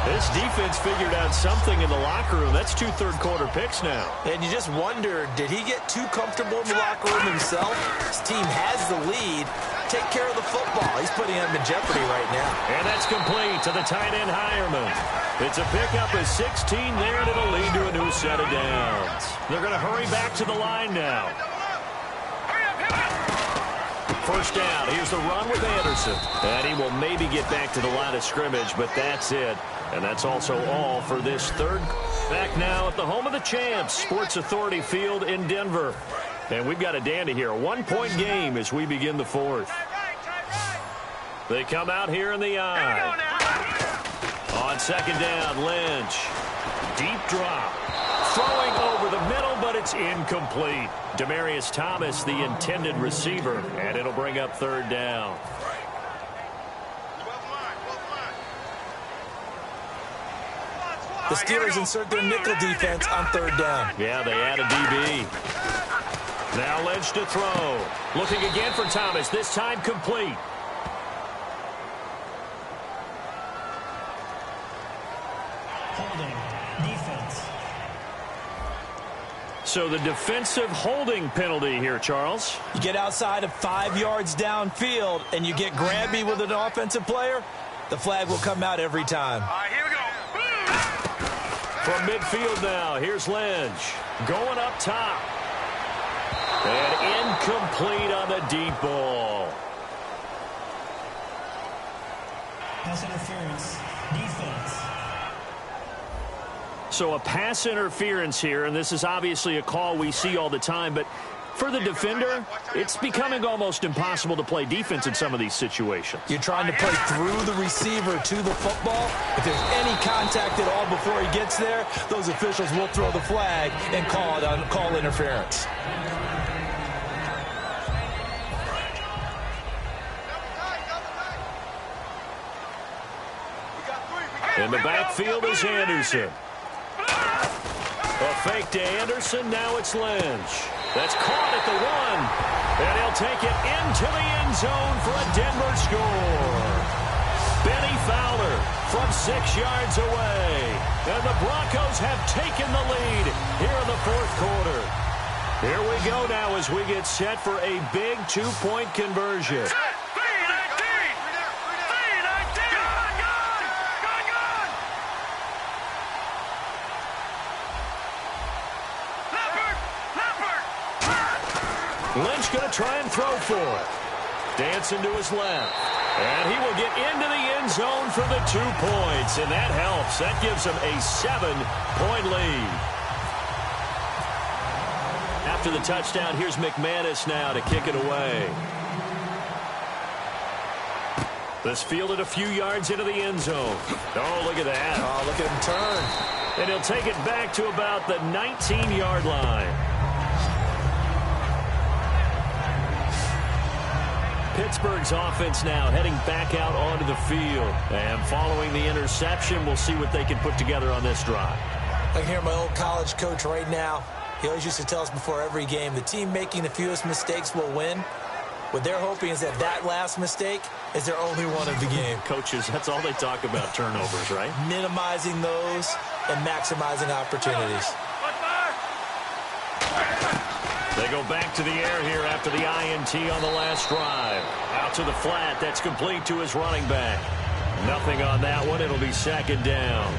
This defense figured out something in the locker room. That's 2 third-quarter picks now. And you just wonder, did he get too comfortable in the locker room himself? His team has the lead. Take care of the football. He's putting him in jeopardy right now. And that's complete to the tight end, Hireman. It's a pickup of 16 there, and it'll lead to a new set of downs. They're going to hurry back to the line now. First down. Here's the run with Anderson. And he will maybe get back to the line of scrimmage, but that's it. And that's also all for this third. Back now at the home of the champs, Sports Authority Field in Denver. And we've got a dandy here. A 1-point game as we begin the 4th. They come out here in the eye. On 2nd down, Lynch. Deep drop. Throwing over the middle, but it's incomplete. Demaryius Thomas, the intended receiver, and it'll bring up 3rd down. The Steelers insert their nickel defense on 3rd down. Yeah, they add a DB. Now Lynch to throw. Looking again for Thomas, this time complete. Holding. Defense. So the defensive holding penalty here, Charles. You get outside of 5 yards downfield and you get grabby with an offensive player, the flag will come out every time. All right, here we go. From midfield now, here's Lynch. Going up top. And incomplete on the deep ball. Pass interference. Defense. So a pass interference here, and this is obviously a call we see all the time, but For the defender, it's becoming almost impossible to play defense in some of these situations. You're trying to play through the receiver to the football. If there's any contact at all before he gets there, those officials will throw the flag and call interference. In the backfield is Anderson. A fake to Anderson. Now it's Lynch. That's caught at the 1. And he'll take it into the end zone for a Denver score. Benny Fowler from 6 yards away. And the Broncos have taken the lead here in the fourth quarter. Here we go now as we get set for a big 2-point conversion. Lynch going to try and throw for it. Dancing to his left. And he will get into the end zone for the 2 points. And that helps. That gives him a 7-point lead. After the touchdown, here's McManus now to kick it away. This fielded a few yards into the end zone. Oh, look at that. Oh, look at him turn. And he'll take it back to about the 19-yard line. Pittsburgh's offense now heading back out onto the field. And following the interception, we'll see what they can put together on this drive. I can hear my old college coach right now. He always used to tell us before every game, the team making the fewest mistakes will win. What they're hoping is that that last mistake is their only one of the game. Coaches, that's all they talk about, turnovers, right? Minimizing those and maximizing opportunities. They go back to the air here after the INT on the last drive. Out to the flat. That's complete to his running back. Nothing on that one. It'll be second down.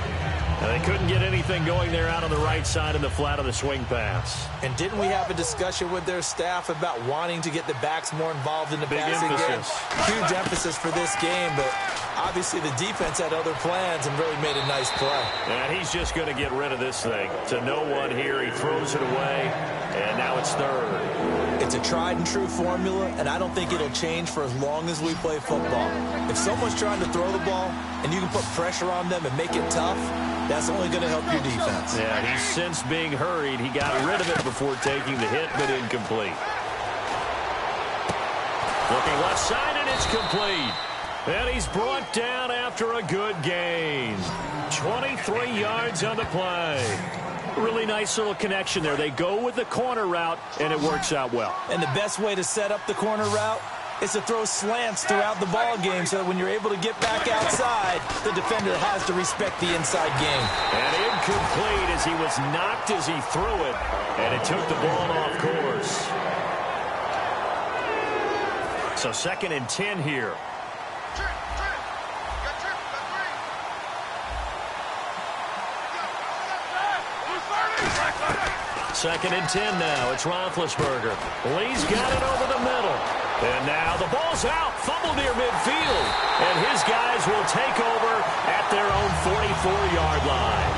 And they couldn't get anything going there out on the right side in the flat of the swing pass. And didn't we have a discussion with their staff about wanting to get the backs more involved in the passing game? Huge emphasis for this game, but obviously the defense had other plans and really made a nice play. And he's just going to get rid of this thing. To no one here. He throws it away, and now it's third. It's a tried-and-true formula, and I don't think it'll change for as long as we play football. If someone's trying to throw the ball and you can put pressure on them and make it tough, that's only going to help your defense. Yeah, he's since being hurried. He got rid of it before taking the hit, but incomplete. Looking left side, and it's complete. And he's brought down after a good gain. 23 yards on the play. Really nice little connection there. They go with the corner route, and it works out well. And the best way to set up the corner route is to throw slants throughout the ball game so that when you're able to get back outside, the defender has to respect the inside game. And incomplete as he was knocked as he threw it, and it took the ball off course. So 2nd and 10 here. Second and 10 now. It's Roethlisberger. Lee's got it over the middle. And now the ball's out. Fumble near midfield. And his guys will take over at their own 44-yard line.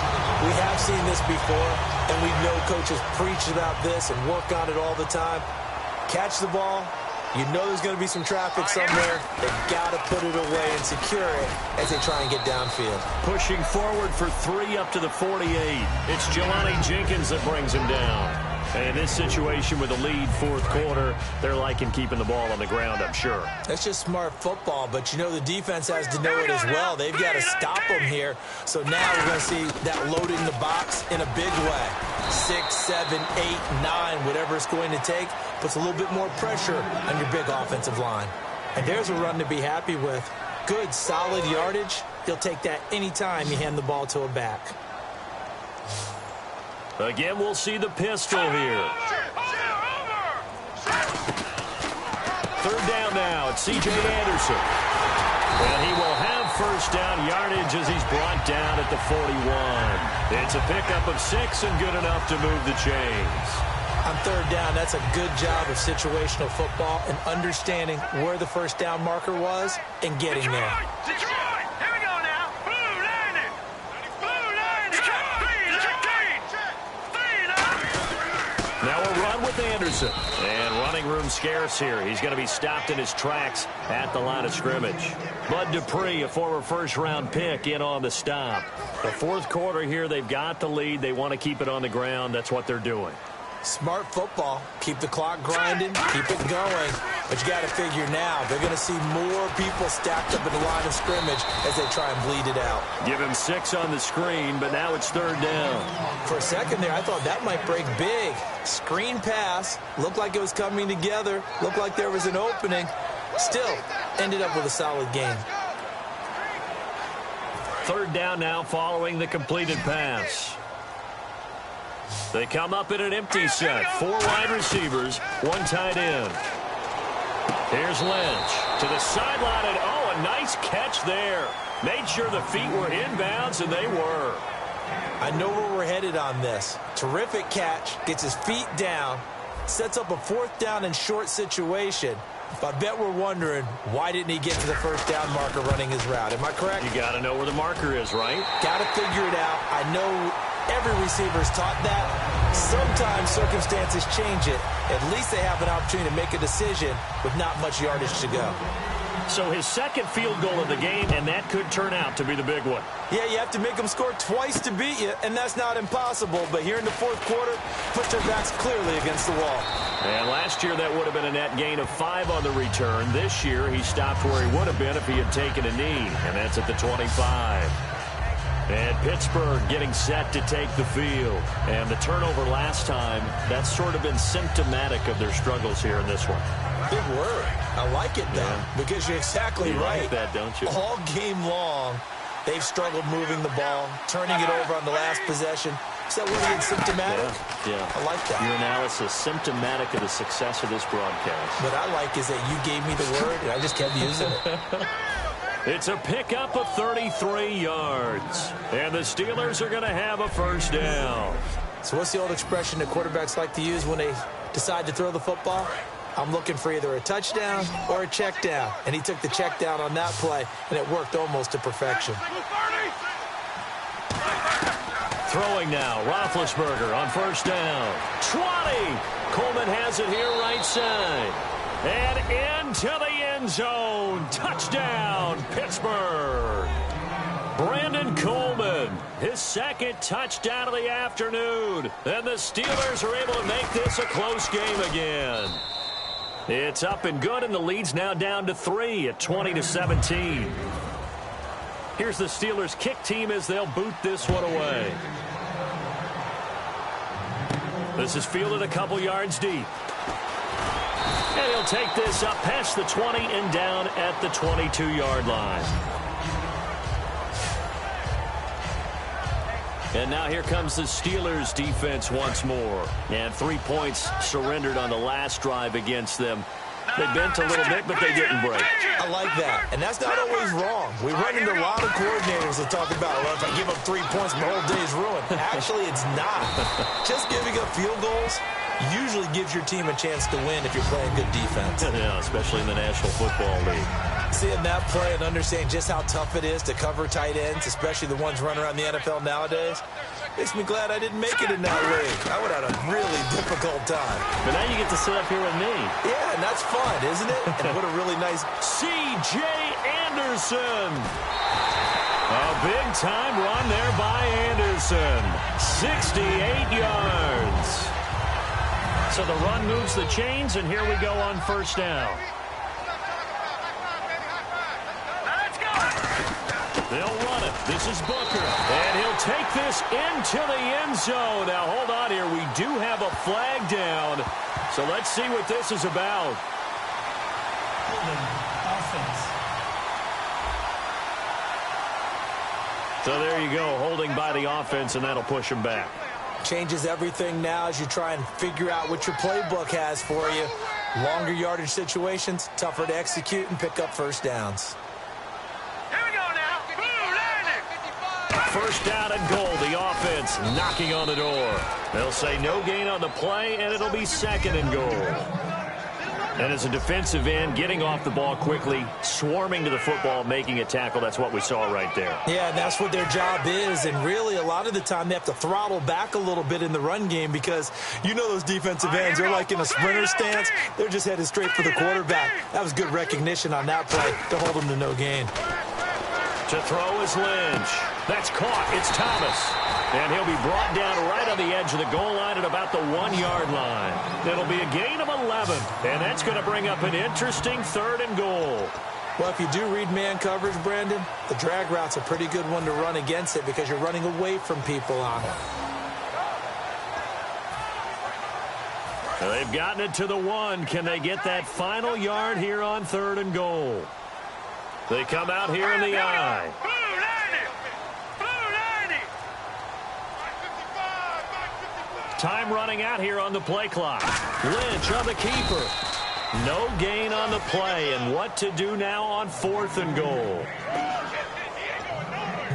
We have seen this before, and we know coaches preach about this and work on it all the time. Catch the ball. You know there's going to be some traffic somewhere. They've got to put it away and secure it as they try and get downfield. Pushing forward for 3 up to the 48. It's Jelani Jenkins that brings him down. And in this situation with a lead fourth quarter, they're liking keeping the ball on the ground, I'm sure. That's just smart football, but you know the defense has to know it as well. They've got to stop them here. So now we're going to see that loading the box in a big way. 6, 7, 8, 9, whatever it's going to take, puts a little bit more pressure on your big offensive line. And there's a run to be happy with. Good, solid yardage. He'll take that anytime you hand the ball to a back. Again, we'll see the pistol here. 3rd down now. It's C.J. Anderson. And he will have first down yardage as he's brought down at the 41. It's a pickup of 6 and good enough to move the chains. On 3rd down, that's a good job of situational football and understanding where the first down marker was and getting there. Now a run with Anderson. And running room scarce here. He's going to be stopped in his tracks at the line of scrimmage. Bud Dupree, a former first-round pick, in on the stop. The fourth quarter here, they've got the lead. They want to keep it on the ground. That's what they're doing. Smart football. Keep the clock grinding. Keep it going. But you got to figure now, they're going to see more people stacked up in the line of scrimmage as they try and bleed it out. Give him 6 on the screen, but now it's third down. For a second there, I thought that might break big. Screen pass. Looked like it was coming together. Looked like there was an opening. Still, ended up with a solid game. Third down now following the completed pass. They come up in an empty set. 4 wide receivers, 1 tight end. Here's Lynch to the sideline, and oh, a nice catch there. Made sure the feet were inbounds, and they were. I know where we're headed on this. Terrific catch, gets his feet down, sets up a 4th down and short situation. But I bet we're wondering, why didn't he get to the first down marker running his route? Am I correct? You got to know where the marker is, right? Got to figure it out. I know every receiver's taught that. Sometimes circumstances change it. At least they have an opportunity to make a decision with not much yardage to go. So his second field goal of the game, and that could turn out to be the big one. Yeah, you have to make them score twice to beat you, and that's not impossible. But here in the fourth quarter, put their backs clearly against the wall. And last year, that would have been a net gain of 5 on the return. This year, he stopped where he would have been if he had taken a knee, and that's at the 25. And Pittsburgh getting set to take the field. And the turnover last time, that's sort of been symptomatic of their struggles here in this one. Big word. I like it, though, because you're exactly right. Like that, don't you? All game long, they've struggled moving the ball, turning it over on the last possession. Is that what it's symptomatic? Yeah. I like that. Your analysis, symptomatic of the success of this broadcast. What I like is that you gave me the word, and I just kept using it. It's a pickup of 33 yards. And the Steelers are going to have a first down. So what's the old expression that quarterbacks like to use when they decide to throw the football? I'm looking for either a touchdown or a check down. And he took the check down on that play, and it worked almost to perfection. Throwing now, Roethlisberger on first down. 20! Coleman has it here right side. And into the end zone. Touchdown, Pittsburgh. Brandon Coleman, his second touchdown of the afternoon. And the Steelers are able to make this a close game again. It's up and good, and the lead's now down to 3 at 20-17. Here's the Steelers kick team as they'll boot this one away. This is fielded a couple yards deep. And he'll take this up past the 20 and down at the 22-yard line. And now here comes the Steelers defense once more. And 3 points surrendered on the last drive against them. They bent a little bit, but they didn't break. I like that. And that's not always wrong. We run into a lot of coordinators that talk about, well, if I give up 3 points, my whole day is ruined. Actually, it's not. Just giving up field goals usually gives your team a chance to win if you're playing good defense. Yeah, especially in the National Football League. Seeing that play and understanding just how tough it is to cover tight ends, especially the ones running around the NFL nowadays, makes me glad I didn't make it in that league. I would have had a really difficult time. But now you get to sit up here with me. Yeah, and that's fun, isn't it? And what a really nice... C.J. Anderson. A big-time run there by Anderson. 68 yards. So the run moves the chains, and here we go on first down. They'll run it. This is Booker. And he'll take this into the end zone. Now, hold on here. We do have a flag down. So let's see what this is about. Offense. So there you go. Holding by the offense, and that'll push him back. Changes everything now as you try and figure out what your playbook has for you. Longer yardage situations, tougher to execute and pick up first downs. Here we go now. First down and goal. The offense knocking on the door. They'll say no gain on the play, and it'll be second and goal. And as a defensive end, getting off the ball quickly, swarming to the football, making a tackle, that's what we saw right there. Yeah, and that's what their job is. And really, a lot of the time, they have to throttle back a little bit in the run game because you know those defensive ends, they're like in a sprinter stance. They're just headed straight for the quarterback. That was good recognition on that play to hold them to no gain. To throw is Lynch. That's caught. It's Thomas. And he'll be brought down right on the edge of the goal line at about the 1-yard line. It'll be a gain of 11. And that's going to bring up an interesting 3rd and goal. Well, if you do read man coverage, Brandon, the drag route's a pretty good one to run against it because you're running away from people on it. They've gotten it to the 1. Can they get that final yard here on 3rd and goal? They come out here in the I. Time running out here on the play clock. Lynch on the keeper. No gain on the play. And what to do now on 4th and goal?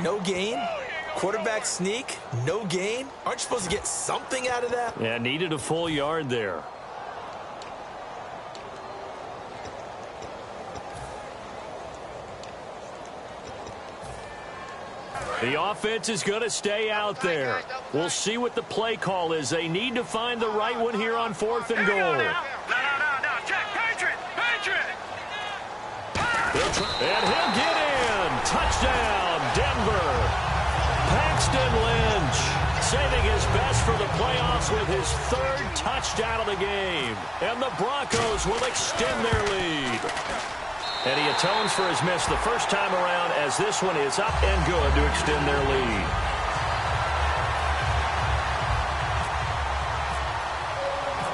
No gain? Quarterback sneak? No gain? Aren't you supposed to get something out of that? Yeah, needed a full yard there. The offense is going to stay out there. We'll see what the play call is. They need to find the right one here on 4th and goal. No. Check. Patriot. And he'll get in. Touchdown, Denver. Paxton Lynch saving his best for the playoffs with his 3rd touchdown of the game. And the Broncos will extend their lead. And he atones for his miss the first time around as this one is up and good to extend their lead.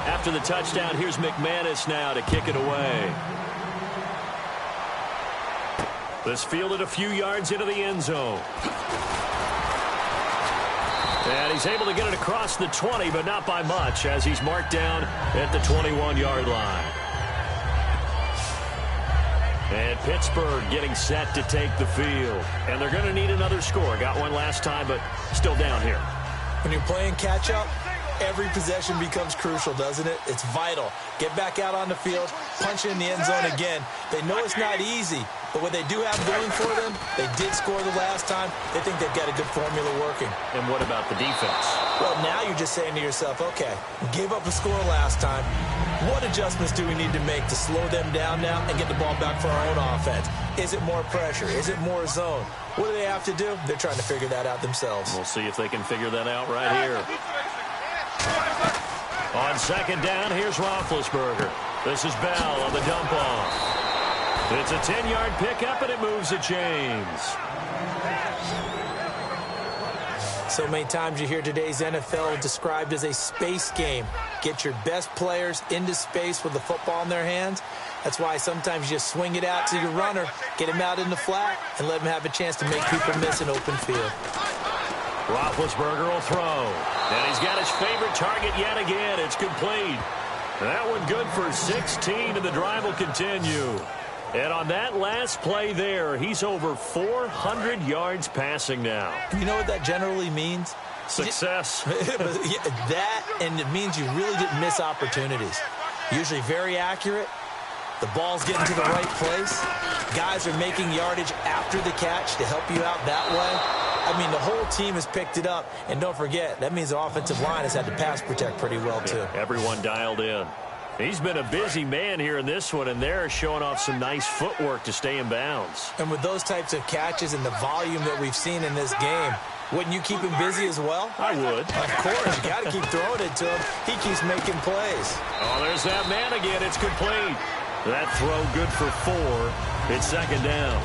After the touchdown, here's McManus now to kick it away. This fielded a few yards into the end zone. And he's able to get it across the 20, but not by much as he's marked down at the 21-yard line. And Pittsburgh getting set to take the field. And they're going to need another score. Got one last time, but still down here. When you're playing catch-up, every possession becomes crucial, doesn't it? It's vital. Get back out on the field, punch in the end zone again. They know it's not easy, but what they do have going for them, they did score the last time. They think they've got a good formula working. And what about the defense? Well, now you're just saying to yourself, okay, we gave up a score last time. What adjustments do we need to make to slow them down now and get the ball back for our own offense? Is it more pressure? Is it more zone? What do they have to do? They're trying to figure that out themselves. We'll see if they can figure that out right here. On 2nd down, here's Roethlisberger. This is Bell on the dump off. It's a 10-yard pickup, and it moves the chains. So many times you hear today's NFL described as a space game. Get your best players into space with the football in their hands. That's why sometimes you just swing it out to your runner, get him out in the flat, and let him have a chance to make people miss an open field. Roethlisberger will throw. And he's got his favorite target yet again. It's complete. That one good for 16, and the drive will continue. And on that last play there, he's over 400 yards passing now. You know what that generally means? Success. That, and it means you really didn't miss opportunities. Usually very accurate. The ball's getting to the right place. Guys are making yardage after the catch to help you out that way. I mean, the whole team has picked it up. And don't forget, that means the offensive line has had to pass protect pretty well, too. Yeah, everyone dialed in. He's been a busy man here in this one, and they're showing off some nice footwork to stay in bounds. And with those types of catches and the volume that we've seen in this game, wouldn't you keep him busy as well? I would. Of course. You got to keep throwing it to him. He keeps making plays. Oh, there's that man again. It's complete. That throw good for 4. It's 2nd down.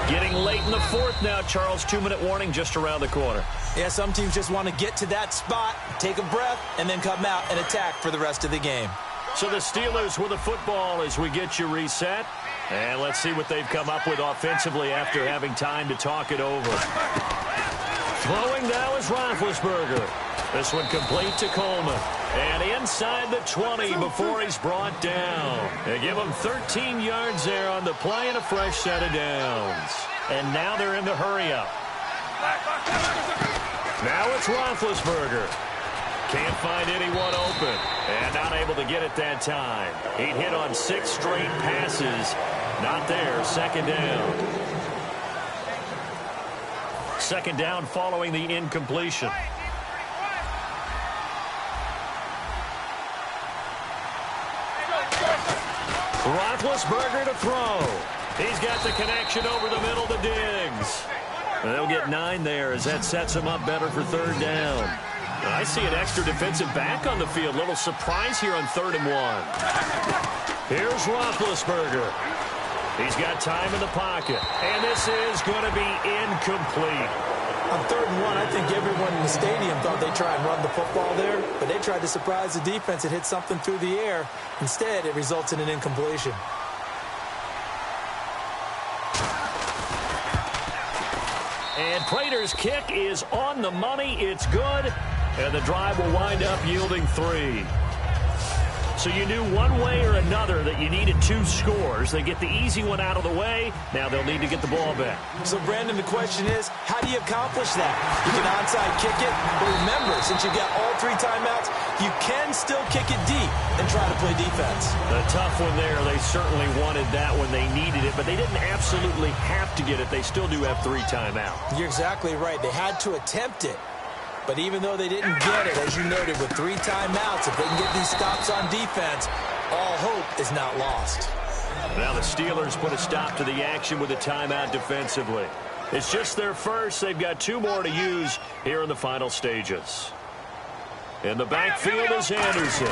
Getting late in the 4th now, Charles. 2-minute warning just around the corner. Yeah, some teams just want to get to that spot, take a breath, and then come out and attack for the rest of the game. So the Steelers with the football as we get you reset. And let's see what they've come up with offensively after having time to talk it over. Throwing now is Roethlisberger. This one complete to Coleman. And inside the 20 before he's brought down. They give him 13 yards there on the play and a fresh set of downs. And now they're in the hurry up. Now it's Roethlisberger. Can't find anyone open. And not able to get it that time. He'd hit on 6 straight passes. Not there. Second down. Second down following the incompletion. Roethlisberger to throw. He's got the connection over the middle to Diggs. And they'll get 9 there as that sets him up better for third down. I see an extra defensive back on the field. Little surprise here on 3rd and 1. Here's Roethlisberger. He's got time in the pocket. And this is going to be incomplete. On 3rd and 1, I think everyone in the stadium thought they'd try and run the football there, but they tried to surprise the defense and hit something through the air. Instead, it results in an incompletion. And Prater's kick is on the money. It's good. And the drive will wind up yielding 3. So you knew one way or another that you needed 2 scores. They get the easy one out of the way. Now they'll need to get the ball back. So, Brandon, the question is, how do you accomplish that? You can onside kick it, but remember, since you've got all 3 timeouts, you can still kick it deep and try to play defense. The tough one there. They certainly wanted that when they needed it, but they didn't absolutely have to get it. They still do have 3 timeouts. You're exactly right. They had to attempt it. But even though they didn't get it, as you noted, with 3 timeouts, if they can get these stops on defense, all hope is not lost. Now the Steelers put a stop to the action with a timeout defensively. It's just their first. They've got 2 more to use here in the final stages. In the backfield is Anderson.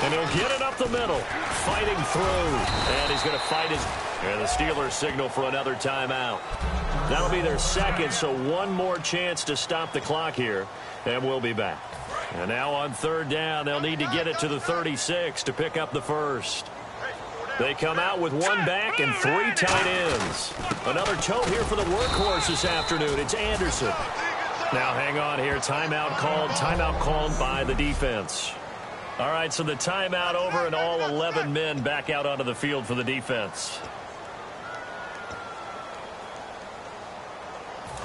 And he'll get it up the middle. Fighting through. And he's going to fight his... And the Steelers signal for another timeout. That'll be their second, so one more chance to stop the clock here. And we'll be back. And now on 3rd down, they'll need to get it to the 36 to pick up the first. They come out with 1 back and 3 tight ends. Another toe here for the workhorse this afternoon. It's Anderson. Now hang on here. Timeout called by the defense. All right, so the timeout over and all 11 men back out onto the field for the defense.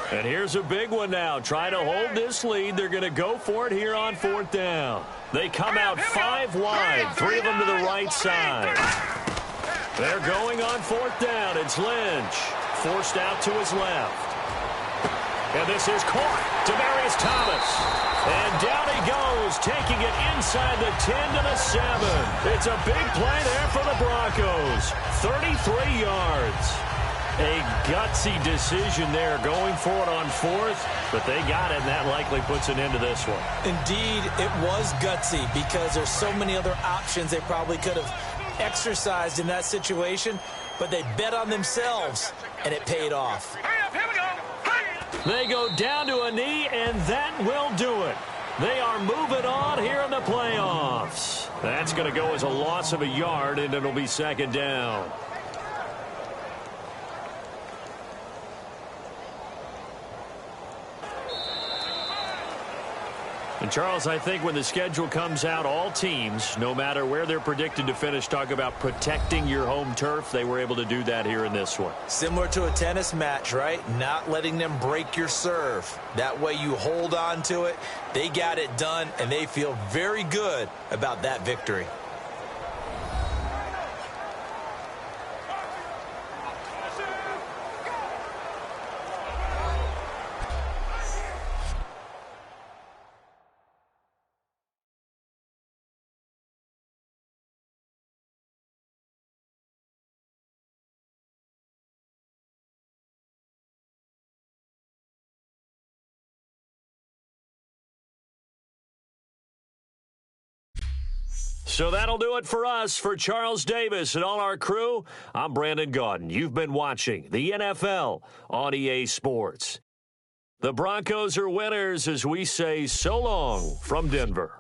And here's a big one now. Trying to hold this lead. They're going to go for it here on 4th down. They come out 5 wide, 3 of them to the right side. They're going on 4th down. It's Lynch. Forced out to his left. And this is caught. Demaryius Thomas. And down he goes, taking it inside the 10 to the 7. It's a big play there for the Broncos. 33 yards. A gutsy decision there, going for it on 4th, but they got it, and that likely puts an end to this one. Indeed, it was gutsy because there's so many other options they probably could have exercised in that situation, but they bet on themselves, and it paid off. They go down to a knee, and that will do it. They are moving on here in the playoffs. That's going to go as a loss of a yard, and it'll be 2nd down. And, Charles, I think when the schedule comes out, all teams, no matter where they're predicted to finish, talk about protecting your home turf. They were able to do that here in this one. Similar to a tennis match, right? Not letting them break your serve. That way you hold on to it. They got it done, and they feel very good about that victory. So that'll do it for us. For Charles Davis and all our crew, I'm Brandon Gaudin. You've been watching the NFL on EA Sports. The Broncos are winners as we say so long from Denver.